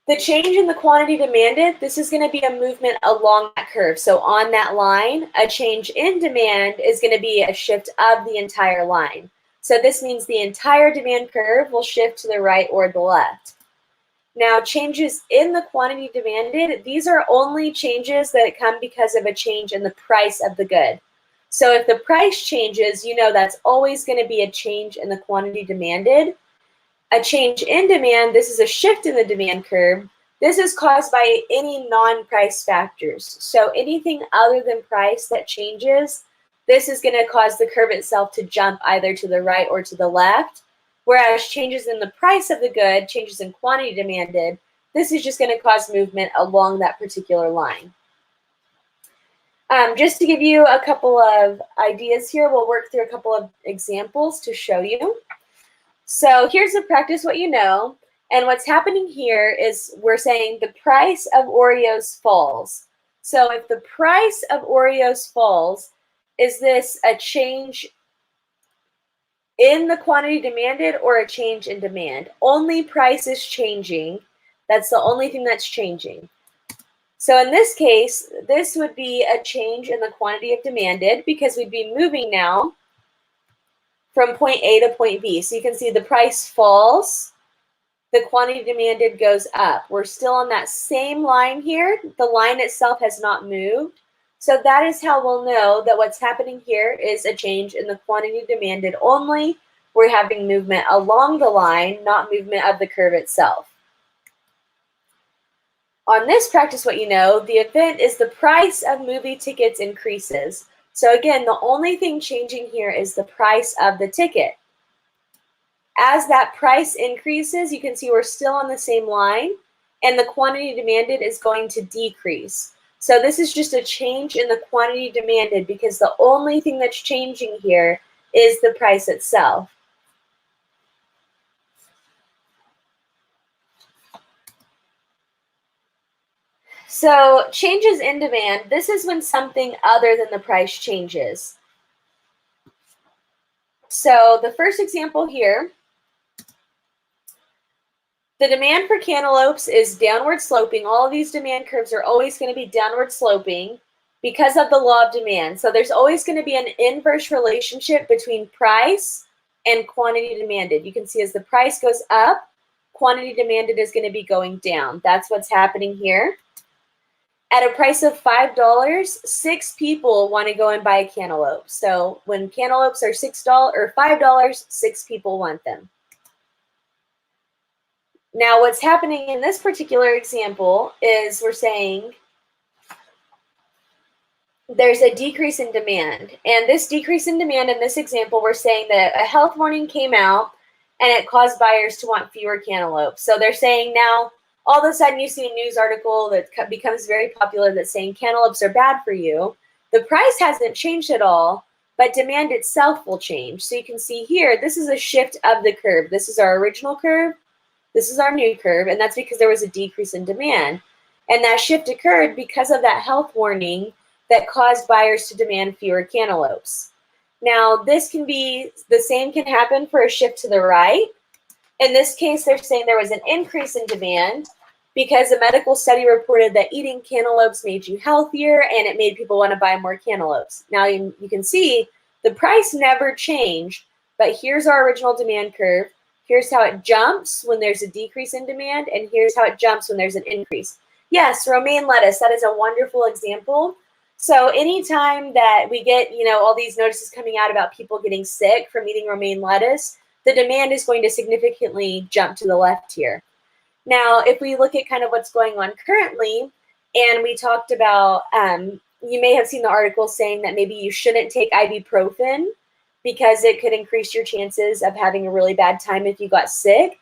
The change in the quantity demanded, this is going to be a movement along that curve. So on that line, a change in demand is going to be a shift of the entire line. So this means the entire demand curve will shift to the right or the left. Now, changes in the quantity demanded, these are only changes that come because of a change in the price of the good. So if the price changes, you know that's always going to be a change in the quantity demanded. A change in demand, this is a shift in the demand curve. This is caused by any non-price factors. So anything other than price that changes, this is going to cause the curve itself to jump either to the right or to the left. Whereas changes in the price of the good, changes in quantity demanded, this is just going to cause movement along that particular line. Just to give you a couple of ideas here, we'll work through a couple of examples to show you. So here's the practice what you know. And what's happening here is we're saying the price of Oreos falls. So if the price of Oreos falls, is this a change in the quantity demanded or a change in demand? Only price is changing. That's the only thing that's changing. So in this case, this would be a change in the quantity of demanded because we'd be moving now from point A to point B. So you can see the price falls, the quantity demanded goes up. We're still on that same line here. The line itself has not moved. So that is how we'll know that what's happening here is a change in the quantity demanded only. We're having movement along the line, not movement of the curve itself. On this practice what you know, the event is the price of movie tickets increases. So again, the only thing changing here is the price of the ticket. As that price increases, you can see we're still on the same line, and the quantity demanded is going to decrease. So this is just a change in the quantity demanded because the only thing that's changing here is the price itself. So changes in demand, this is when something other than the price changes. So the first example here, the demand for cantaloupes is downward sloping. All of these demand curves are always going to be downward sloping because of the law of demand. So there's always going to be an inverse relationship between price and quantity demanded. You can see as the price goes up, quantity demanded is going to be going down. That's what's happening here. At a price of $5, 6 people want to go and buy a cantaloupe. So when cantaloupes are $6 or $5, 6 people want them. Now what's happening in this particular example is we're saying there's a decrease in demand. And this decrease in demand in this example, we're saying that a health warning came out and it caused buyers to want fewer cantaloupes. So they're saying now, all of a sudden you see a news article that becomes very popular that's saying cantaloupes are bad for you. The price hasn't changed at all, but demand itself will change. So you can see here, this is a shift of the curve. This is our original curve. This is our new curve, and that's because there was a decrease in demand. And that shift occurred because of that health warning that caused buyers to demand fewer cantaloupes. Now, this can be, the same can happen for a shift to the right. In this case, they're saying there was an increase in demand because a medical study reported that eating cantaloupes made you healthier and it made people want to buy more cantaloupes. Now you can see the price never changed, but here's our original demand curve. Here's how it jumps when there's a decrease in demand, and here's how it jumps when there's an increase. Yes, romaine lettuce, that is a wonderful example. So anytime that we get, all these notices coming out about people getting sick from eating romaine lettuce, the demand is going to significantly jump to the left here. Now, if we look at kind of what's going on currently, and we talked about, you may have seen the article saying that maybe you shouldn't take ibuprofen because it could increase your chances of having a really bad time if you got sick.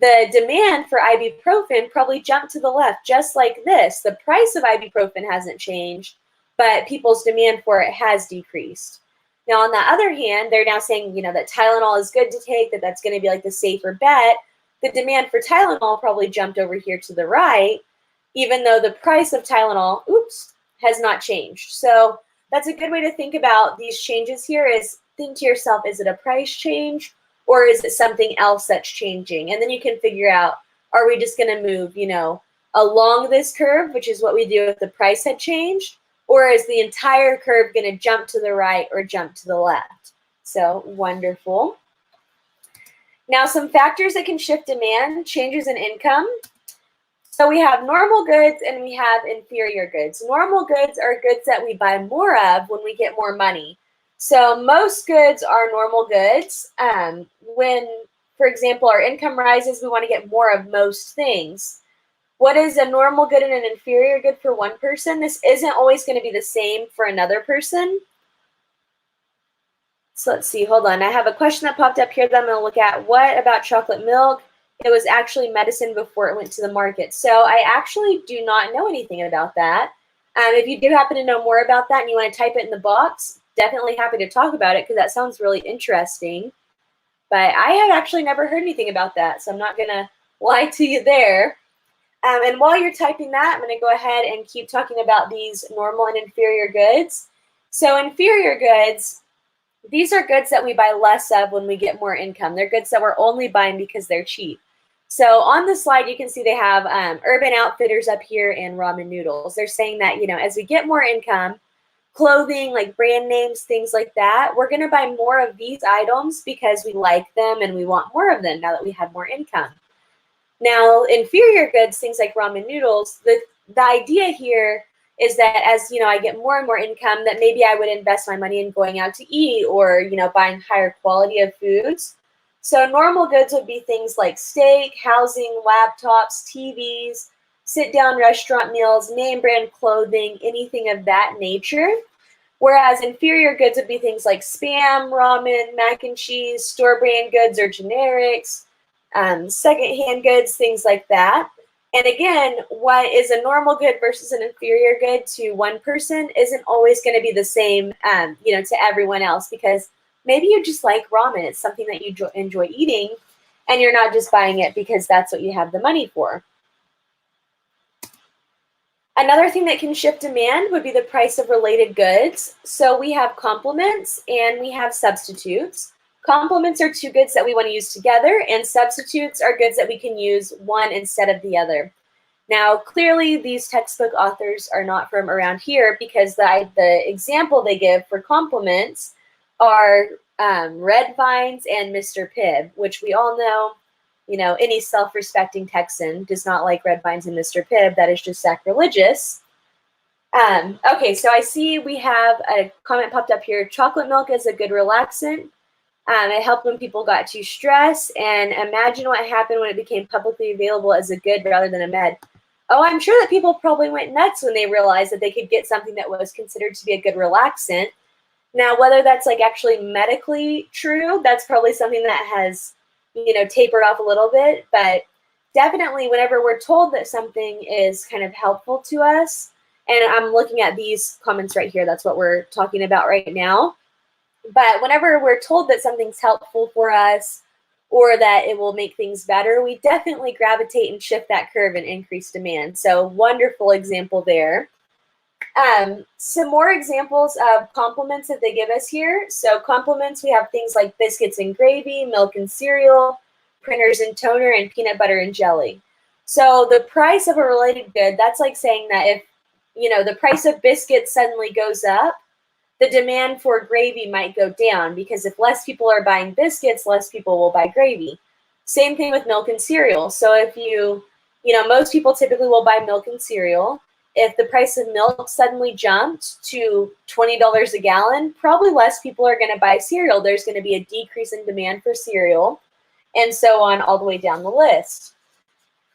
The demand for ibuprofen probably jumped to the left, just like this. The price of ibuprofen hasn't changed, but people's demand for it has decreased. Now, on the other hand, they're now saying, that Tylenol is good to take, that's going to be like the safer bet. The demand for Tylenol probably jumped over here to the right, even though the price of Tylenol, has not changed. So that's a good way to think about these changes here is think to yourself, is it a price change or is it something else that's changing? And then you can figure out, are we just going to move, along this curve, which is what we do if the price had changed, or is the entire curve going to jump to the right or jump to the left? So wonderful. Now, some factors that can shift demand, changes in income. So we have normal goods and we have inferior goods. Normal goods are goods that we buy more of when we get more money. So most goods are normal goods. When, for example, our income rises, we want to get more of most things. What is a normal good and an inferior good for one person? This isn't always going to be the same for another person. So let's see, hold on. I have a question that popped up here that I'm going to look at. What about chocolate milk? It was actually medicine before it went to the market. So I actually do not know anything about that. If you do happen to know more about that and you want to type it in the box, definitely happy to talk about it because that sounds really interesting. But I have actually never heard anything about that, so I'm not going to lie to you there. And while you're typing that, I'm going to go ahead and keep talking about these normal and inferior goods. So inferior goods, these are goods that we buy less of when we get more income. They're goods that we're only buying because they're cheap. So on the slide, you can see they have Urban Outfitters up here and ramen noodles. They're saying that, as we get more income, clothing, like brand names, things like that, we're going to buy more of these items because we like them and we want more of them now that we have more income. Now, inferior goods, things like ramen noodles, the idea here is that as, I get more and more income, that maybe I would invest my money in going out to eat or, buying higher quality of foods. So normal goods would be things like steak, housing, laptops, TVs, sit-down restaurant meals, name brand clothing, anything of that nature. Whereas inferior goods would be things like Spam, ramen, mac and cheese, store brand goods or generics, secondhand goods, things like that. And again, what is a normal good versus an inferior good to one person isn't always going to be the same, to everyone else, because maybe you just like ramen. It's something that you enjoy eating, and you're not just buying it because that's what you have the money for. Another thing that can shift demand would be the price of related goods. So we have complements and we have substitutes. Complements are two goods that we want to use together, and substitutes are goods that we can use one instead of the other. Now, clearly, these textbook authors are not from around here because the example they give for complements are Red Vines and Mr. Pibb, which we all know, any self-respecting Texan does not like Red Vines and Mr. Pibb. That is just sacrilegious. Okay, so I see we have a comment popped up here. Chocolate milk is a good relaxant. It helped when people got too stressed, and imagine what happened when it became publicly available as a good rather than a med. Oh, I'm sure that people probably went nuts when they realized that they could get something that was considered to be a good relaxant. Now, whether that's like actually medically true, that's probably something that has, tapered off a little bit, but definitely whenever we're told that something is kind of helpful to us, and I'm looking at these comments right here, that's what we're talking about right now. But whenever we're told that something's helpful for us or that it will make things better, we definitely gravitate and shift that curve and increase demand. So wonderful example there. Some more examples of complements that they give us here. So complements, we have things like biscuits and gravy, milk and cereal, printers and toner, and peanut butter and jelly. So the price of a related good, that's like saying that if, the price of biscuits suddenly goes up, the demand for gravy might go down because if less people are buying biscuits, less people will buy gravy. Same thing with milk and cereal. So if most people typically will buy milk and cereal. If the price of milk suddenly jumped to $20 a gallon, probably less people are going to buy cereal. There's going to be a decrease in demand for cereal, and so on all the way down the list.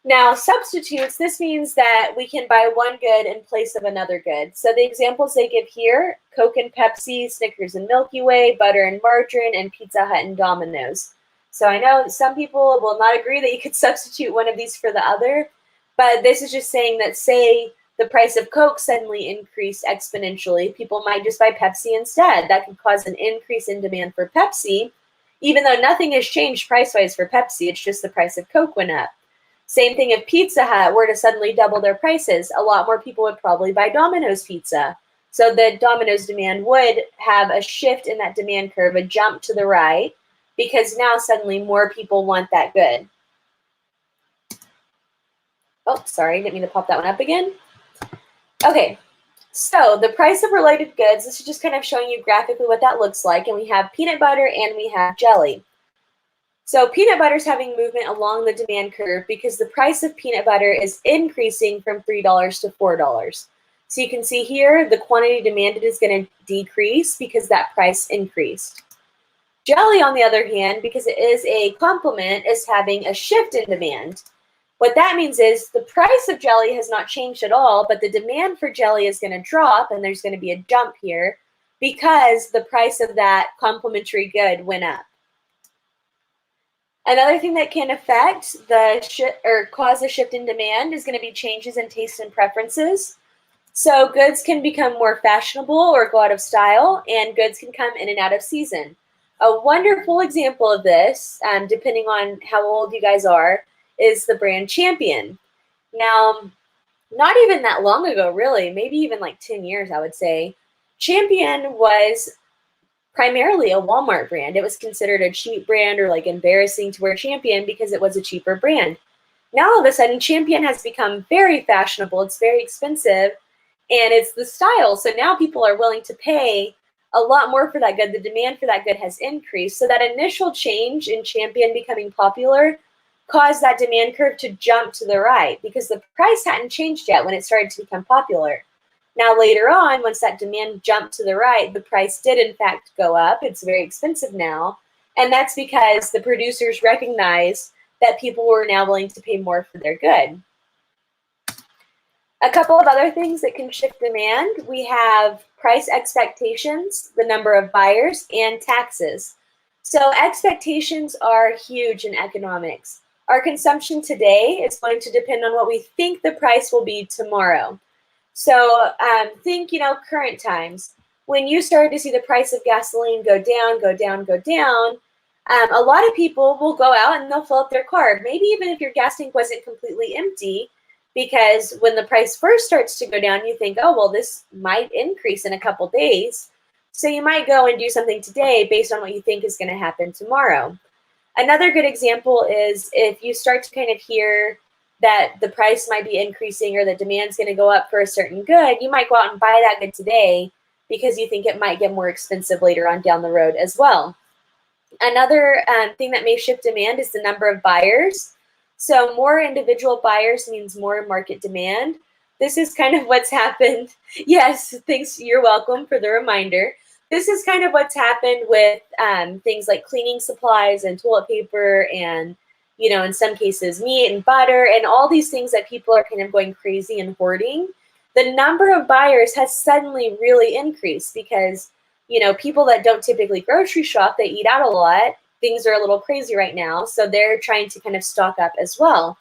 Now, substitutes, this means that we can buy one good in place of another good. So the examples they give here, Coke and Pepsi, Snickers and Milky Way, butter and margarine, and Pizza Hut and Domino's. So I know some people will not agree that you could substitute one of these for the other, but this is just saying that, say, the price of Coke suddenly increased exponentially, people might just buy Pepsi instead. That could cause an increase in demand for Pepsi, even though nothing has changed price-wise for Pepsi. It's just the price of Coke went up. Same thing if Pizza Hut were to suddenly double their prices. A lot more people would probably buy Domino's pizza. So the Domino's demand would have a shift in that demand curve, a jump to the right, because now suddenly more people want that good. Oh, sorry, didn't mean to pop that one up again. Okay, so the price of related goods, this is just kind of showing you graphically what that looks like. And we have peanut butter and we have jelly. So peanut butter is having movement along the demand curve because the price of peanut butter is increasing from $3 to $4. So you can see here, the quantity demanded is going to decrease because that price increased. Jelly, on the other hand, because it is a complement, is having a shift in demand. What that means is the price of jelly has not changed at all, but the demand for jelly is going to drop, and there's going to be a jump here because the price of that complementary good went up. Another thing that can affect cause a shift in demand is going to be changes in taste and preferences. So goods can become more fashionable or go out of style, and goods can come in and out of season. A wonderful example of this, depending on how old you guys are, is the brand Champion. Now, not even that long ago, really, maybe even like 10 years, I would say, Champion was primarily a Walmart brand. It was considered a cheap brand or like embarrassing to wear Champion because it was a cheaper brand. Now, all of a sudden, Champion has become very fashionable. It's very expensive, and it's the style. So now people are willing to pay a lot more for that good. The demand for that good has increased. So that initial change in Champion becoming popular caused that demand curve to jump to the right because the price hadn't changed yet when it started to become popular. Now, later on, once that demand jumped to the right, the price did, in fact, go up. It's very expensive now. And that's because the producers recognized that people were now willing to pay more for their good. A couple of other things that can shift demand. We have price expectations, the number of buyers, and taxes. So expectations are huge in economics. Our consumption today is going to depend on what we think the price will be tomorrow. So think, current times. When you started to see the price of gasoline go down, go down, go down, a lot of people will go out and they'll fill up their car. Maybe even if your gas tank wasn't completely empty, because when the price first starts to go down, you think, oh, well, this might increase in a couple days. So you might go and do something today based on what you think is going to happen tomorrow. Another good example is if you start to kind of hear that the price might be increasing or the demand's going to go up for a certain good, you might go out and buy that good today because you think it might get more expensive later on down the road as well. Another thing that may shift demand is the number of buyers. So more individual buyers means more market demand. This is kind of what's happened. Yes, thanks. You're welcome for the reminder. This is kind of what's happened with things like cleaning supplies and toilet paper and, in some cases, meat and butter and all these things that people are kind of going crazy and hoarding. The number of buyers has suddenly really increased because, people that don't typically grocery shop, they eat out a lot. Things are a little crazy right now, so they're trying to kind of stock up as well.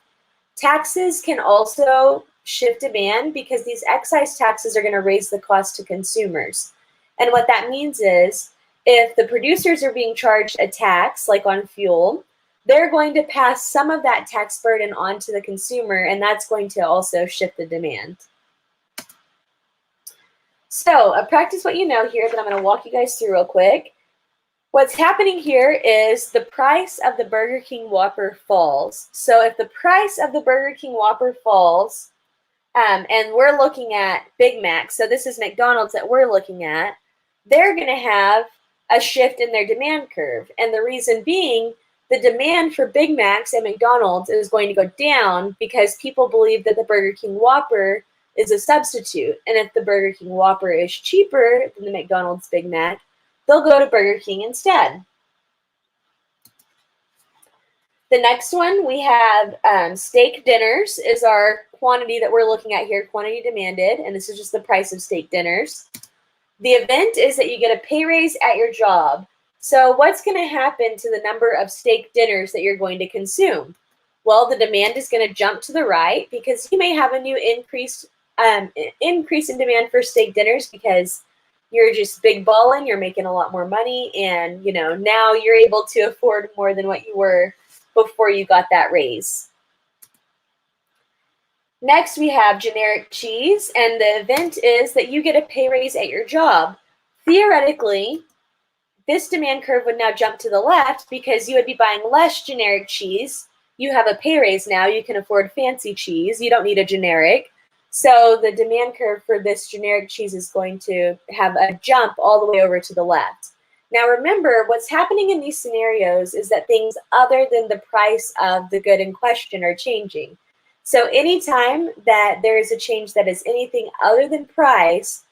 Taxes can also shift demand because these excise taxes are going to raise the cost to consumers. And what that means is if the producers are being charged a tax, like on fuel, they're going to pass some of that tax burden on to the consumer, and that's going to also shift the demand. So practice what you know here that I'm going to walk you guys through real quick. What's happening here is the price of the Burger King Whopper falls. So if the price of the Burger King Whopper falls, and we're looking at Big Mac, so this is McDonald's that we're looking at, they're going to have a shift in their demand curve. And the reason being, the demand for Big Macs at McDonald's is going to go down because people believe that the Burger King Whopper is a substitute. And if the Burger King Whopper is cheaper than the McDonald's Big Mac, they'll go to Burger King instead. The next one, we have steak dinners is our quantity that we're looking at here, quantity demanded, and this is just the price of steak dinners. The event is that you get a pay raise at your job. So what's going to happen to the number of steak dinners that you're going to consume? Well, the demand is going to jump to the right because you may have a new increase in demand for steak dinners because you're just big balling, you're making a lot more money, and now you're able to afford more than what you were before you got that raise. Next, we have generic cheese, and the event is that you get a pay raise at your job. Theoretically, this demand curve would now jump to the left because you would be buying less generic cheese. You have a pay raise now. You can afford fancy cheese. You don't need a generic. So the demand curve for this generic cheese is going to have a jump all the way over to the left. Now remember, what's happening in these scenarios is that things other than the price of the good in question are changing. So anytime that there is a change that is anything other than price,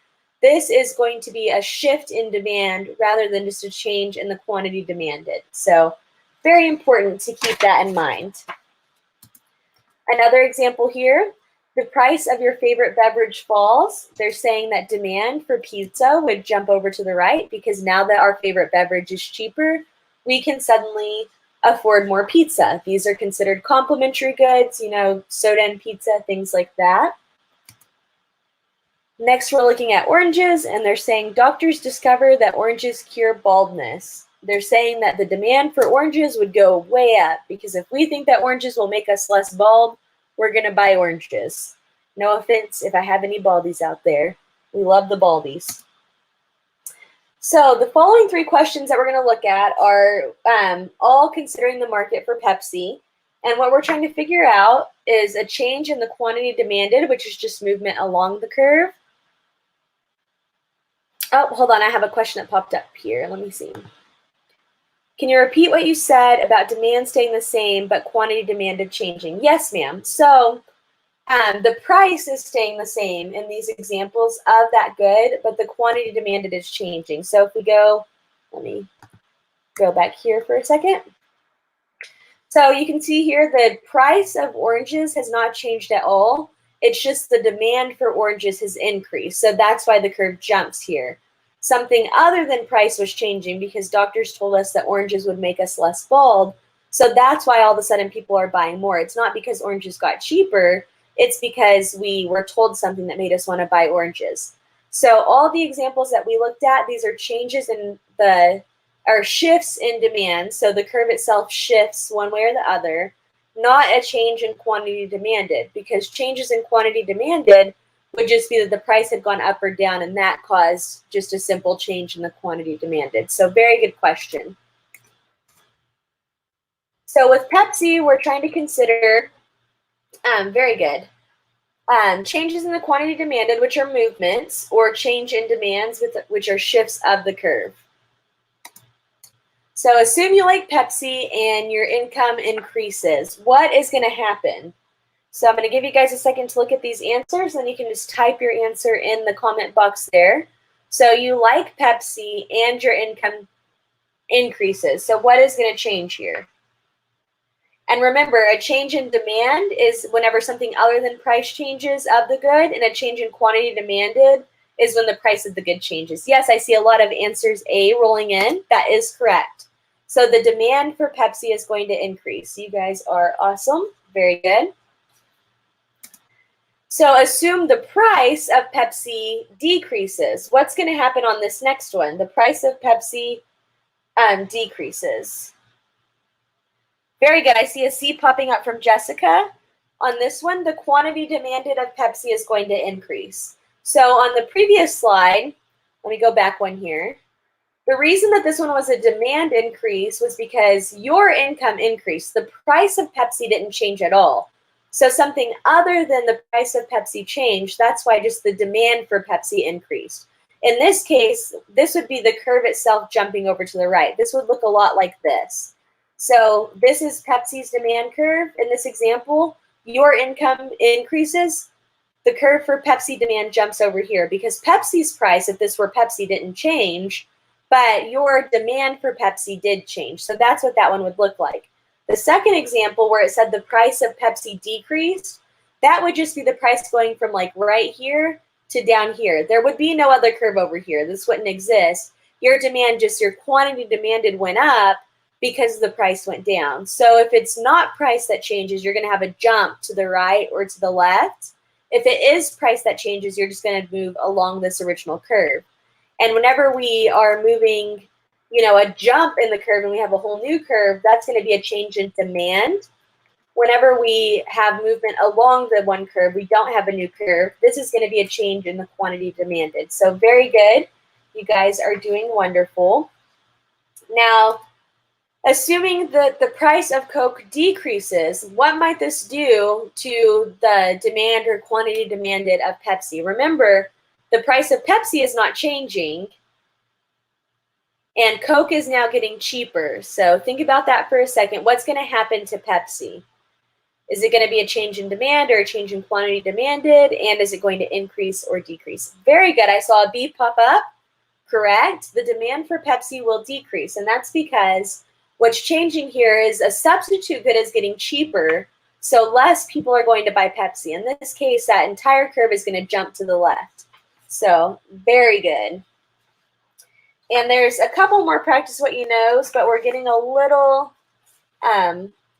this is going to be a shift in demand rather than just a change in the quantity demanded. So very important to keep that in mind. Another example here, the price of your favorite beverage falls. They're saying that demand for pizza would jump over to the right because now that our favorite beverage is cheaper, we can suddenly afford more pizza. These are considered complementary goods, you know, soda and pizza, things like that. Next, we're looking at oranges, and they're saying doctors discover that oranges cure baldness. They're saying that the demand for oranges would go way up because if we think that oranges will make us less bald, we're going to buy oranges. No offense if I have any baldies out there. We love the baldies. So the following three questions that we're going to look at are all considering the market for Pepsi. And what we're trying to figure out is a change in the quantity demanded, which is just movement along the curve. Oh, hold on. I have a question that popped up here. Let me see. Can you repeat what you said about demand staying the same, but quantity demanded changing? Yes, ma'am. So the price is staying the same in these examples of that good, but the quantity demanded is changing. So if we go, let me go back here for a second. So you can see here the price of oranges has not changed at all. It's just the demand for oranges has increased. So that's why the curve jumps here. Something other than price was changing because doctors told us that oranges would make us less bald. So that's why all of a sudden people are buying more. It's not because oranges got cheaper. It's because we were told something that made us want to buy oranges. So all the examples that we looked at, these are changes in shifts in demand. So the curve itself shifts one way or the other, not a change in quantity demanded, because changes in quantity demanded would just be that the price had gone up or down, and that caused just a simple change in the quantity demanded. So very good question. So with Pepsi, we're trying to consider, very good, changes in the quantity demanded, which are movements, or change in demands, which are shifts of the curve. So assume you like Pepsi and your income increases. What is going to happen? So I'm going to give you guys a second to look at these answers, and you can just type your answer in the comment box there. So you like Pepsi and your income increases. So what is going to change here? And remember, a change in demand is whenever something other than price changes of the good, and a change in quantity demanded is when the price of the good changes. Yes, I see a lot of answers A rolling in. That is correct. So the demand for Pepsi is going to increase. You guys are awesome. Very good. So assume the price of Pepsi decreases. What's going to happen on this next one? The price of Pepsi decreases. Very good. I see a C popping up from Jessica. On this one, the quantity demanded of Pepsi is going to increase. So on the previous slide, let me go back one here. The reason that this one was a demand increase was because your income increased. The price of Pepsi didn't change at all. So something other than the price of Pepsi changed. That's why just the demand for Pepsi increased. In this case, this would be the curve itself jumping over to the right. This would look a lot like this. So this is Pepsi's demand curve. In this example, your income increases. The curve for Pepsi demand jumps over here because Pepsi's price, if this were Pepsi, didn't change, but your demand for Pepsi did change. So that's what that one would look like. The second example where it said the price of Pepsi decreased, that would just be the price going from like right here to down here. There would be no other curve over here. This wouldn't exist. Your demand, just your quantity demanded went up because the price went down. So if it's not price that changes, you're going to have a jump to the right or to the left. If it is price that changes, you're just going to move along this original curve. And whenever we are moving, you know, a jump in the curve and we have a whole new curve, that's going to be a change in demand. whenever we have movement along the one curve, we don't have a new curve. This is going to be a change in the quantity demanded. So very good. You guys are doing wonderful. Now, assuming that the price of Coke decreases, what might this do to the demand or quantity demanded of Pepsi? Remember, the price of Pepsi is not changing, and Coke is now getting cheaper. So think about that for a second. What's going to happen to Pepsi? Is it going to be a change in demand or a change in quantity demanded? And is it going to increase or decrease? Very good. I saw a B pop up. Correct. The demand for Pepsi will decrease. And that's because what's changing here is a substitute good is getting cheaper. So less people are going to buy Pepsi. In this case, that entire curve is going to jump to the left. So very good. And there's a couple more practice what you knows, but we're getting a little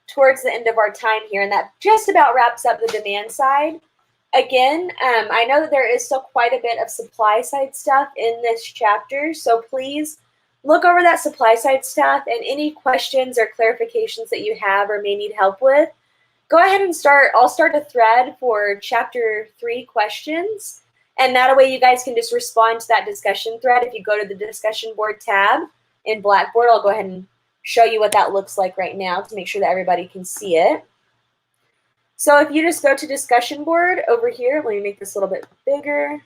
towards the end of our time here, and that just about wraps up the demand side. Again, I know that there is still quite a bit of supply side stuff in this chapter, so please look over that supply side stuff, and any questions or clarifications that you have or may need help with, go ahead and I'll start a thread for chapter 3 questions, and that way you guys can just respond to that discussion thread. If you go to the discussion board tab in Blackboard, I'll go ahead and show you what that looks like right now to make sure that everybody can see it. So if you just go to discussion board over here, let me make this a little bit bigger.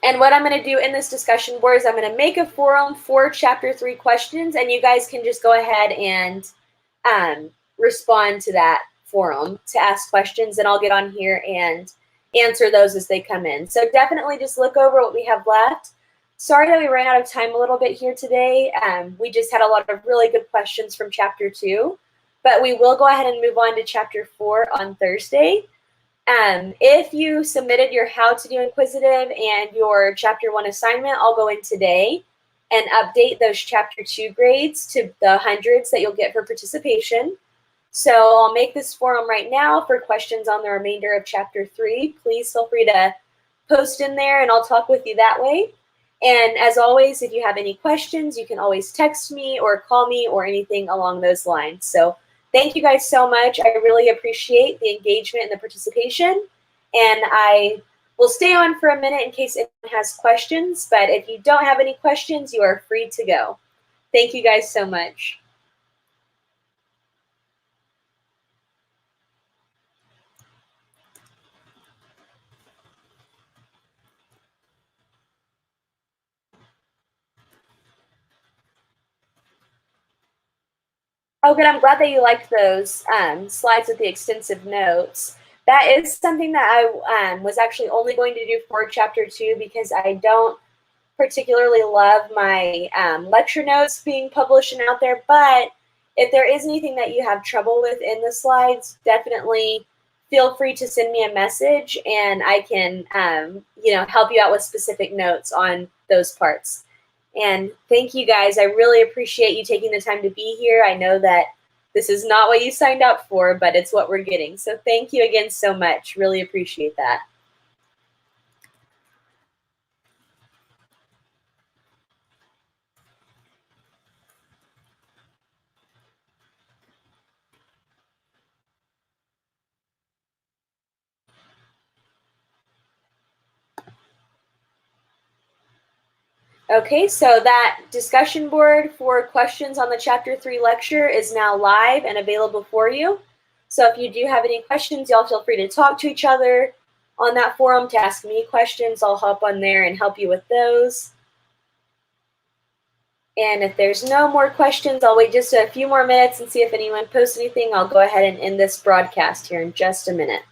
And what I'm going to do in this discussion board is I'm going to make a forum for chapter 3 questions, and you guys can just go ahead and respond to that forum to ask questions, and I'll get on here and answer those as they come in. So definitely just look over what we have left. Sorry that we ran out of time a little bit here today. We just had a lot of really good questions from chapter 2, but we will go ahead and move on to chapter 4 on Thursday. If you submitted your How to Do Inquisitive and your chapter 1 assignment, I'll go in today and update those chapter 2 grades to the hundreds that you'll get for participation. So I'll make this forum right now for questions on the remainder of chapter 3. Please feel free to post in there and I'll talk with you that way. And as always, if you have any questions, you can always text me or call me or anything along those lines. So thank you guys so much. I really appreciate the engagement and the participation. And I will stay on for a minute in case anyone has questions. But if you don't have any questions, you are free to go. Thank you guys so much. Oh, good. I'm glad that you liked those slides with the extensive notes. That is something that I was actually only going to do for chapter 2 because I don't particularly love my lecture notes being published and out there. But if there is anything that you have trouble with in the slides, definitely feel free to send me a message and I can help you out with specific notes on those parts. And thank you guys. I really appreciate you taking the time to be here. I know that this is not what you signed up for, but it's what we're getting. So thank you again so much. Really appreciate that. Okay, so that discussion board for questions on the Chapter 3 lecture is now live and available for you. So if you do have any questions, y'all feel free to talk to each other on that forum to ask me questions. I'll hop on there and help you with those. And if there's no more questions, I'll wait just a few more minutes and see if anyone posts anything. I'll go ahead and end this broadcast here in just a minute.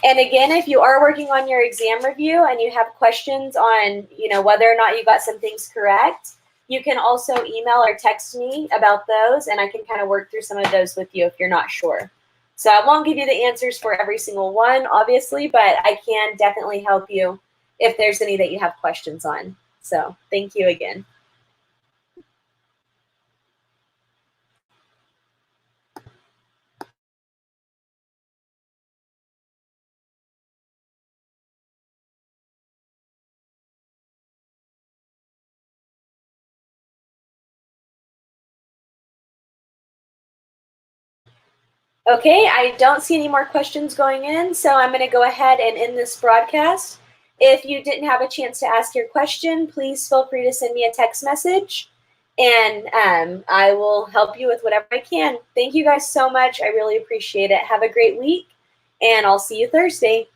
And again, if you are working on your exam review and you have questions on, whether or not you got some things correct, you can also email or text me about those, and I can kind of work through some of those with you if you're not sure. So I won't give you the answers for every single one, obviously, but I can definitely help you if there's any that you have questions on. So thank you again. Okay, I don't see any more questions going in, so I'm going to go ahead and end this broadcast. If you didn't have a chance to ask your question, please feel free to send me a text message, and I will help you with whatever I can. Thank you guys so much. I really appreciate it. Have a great week, and I'll see you Thursday.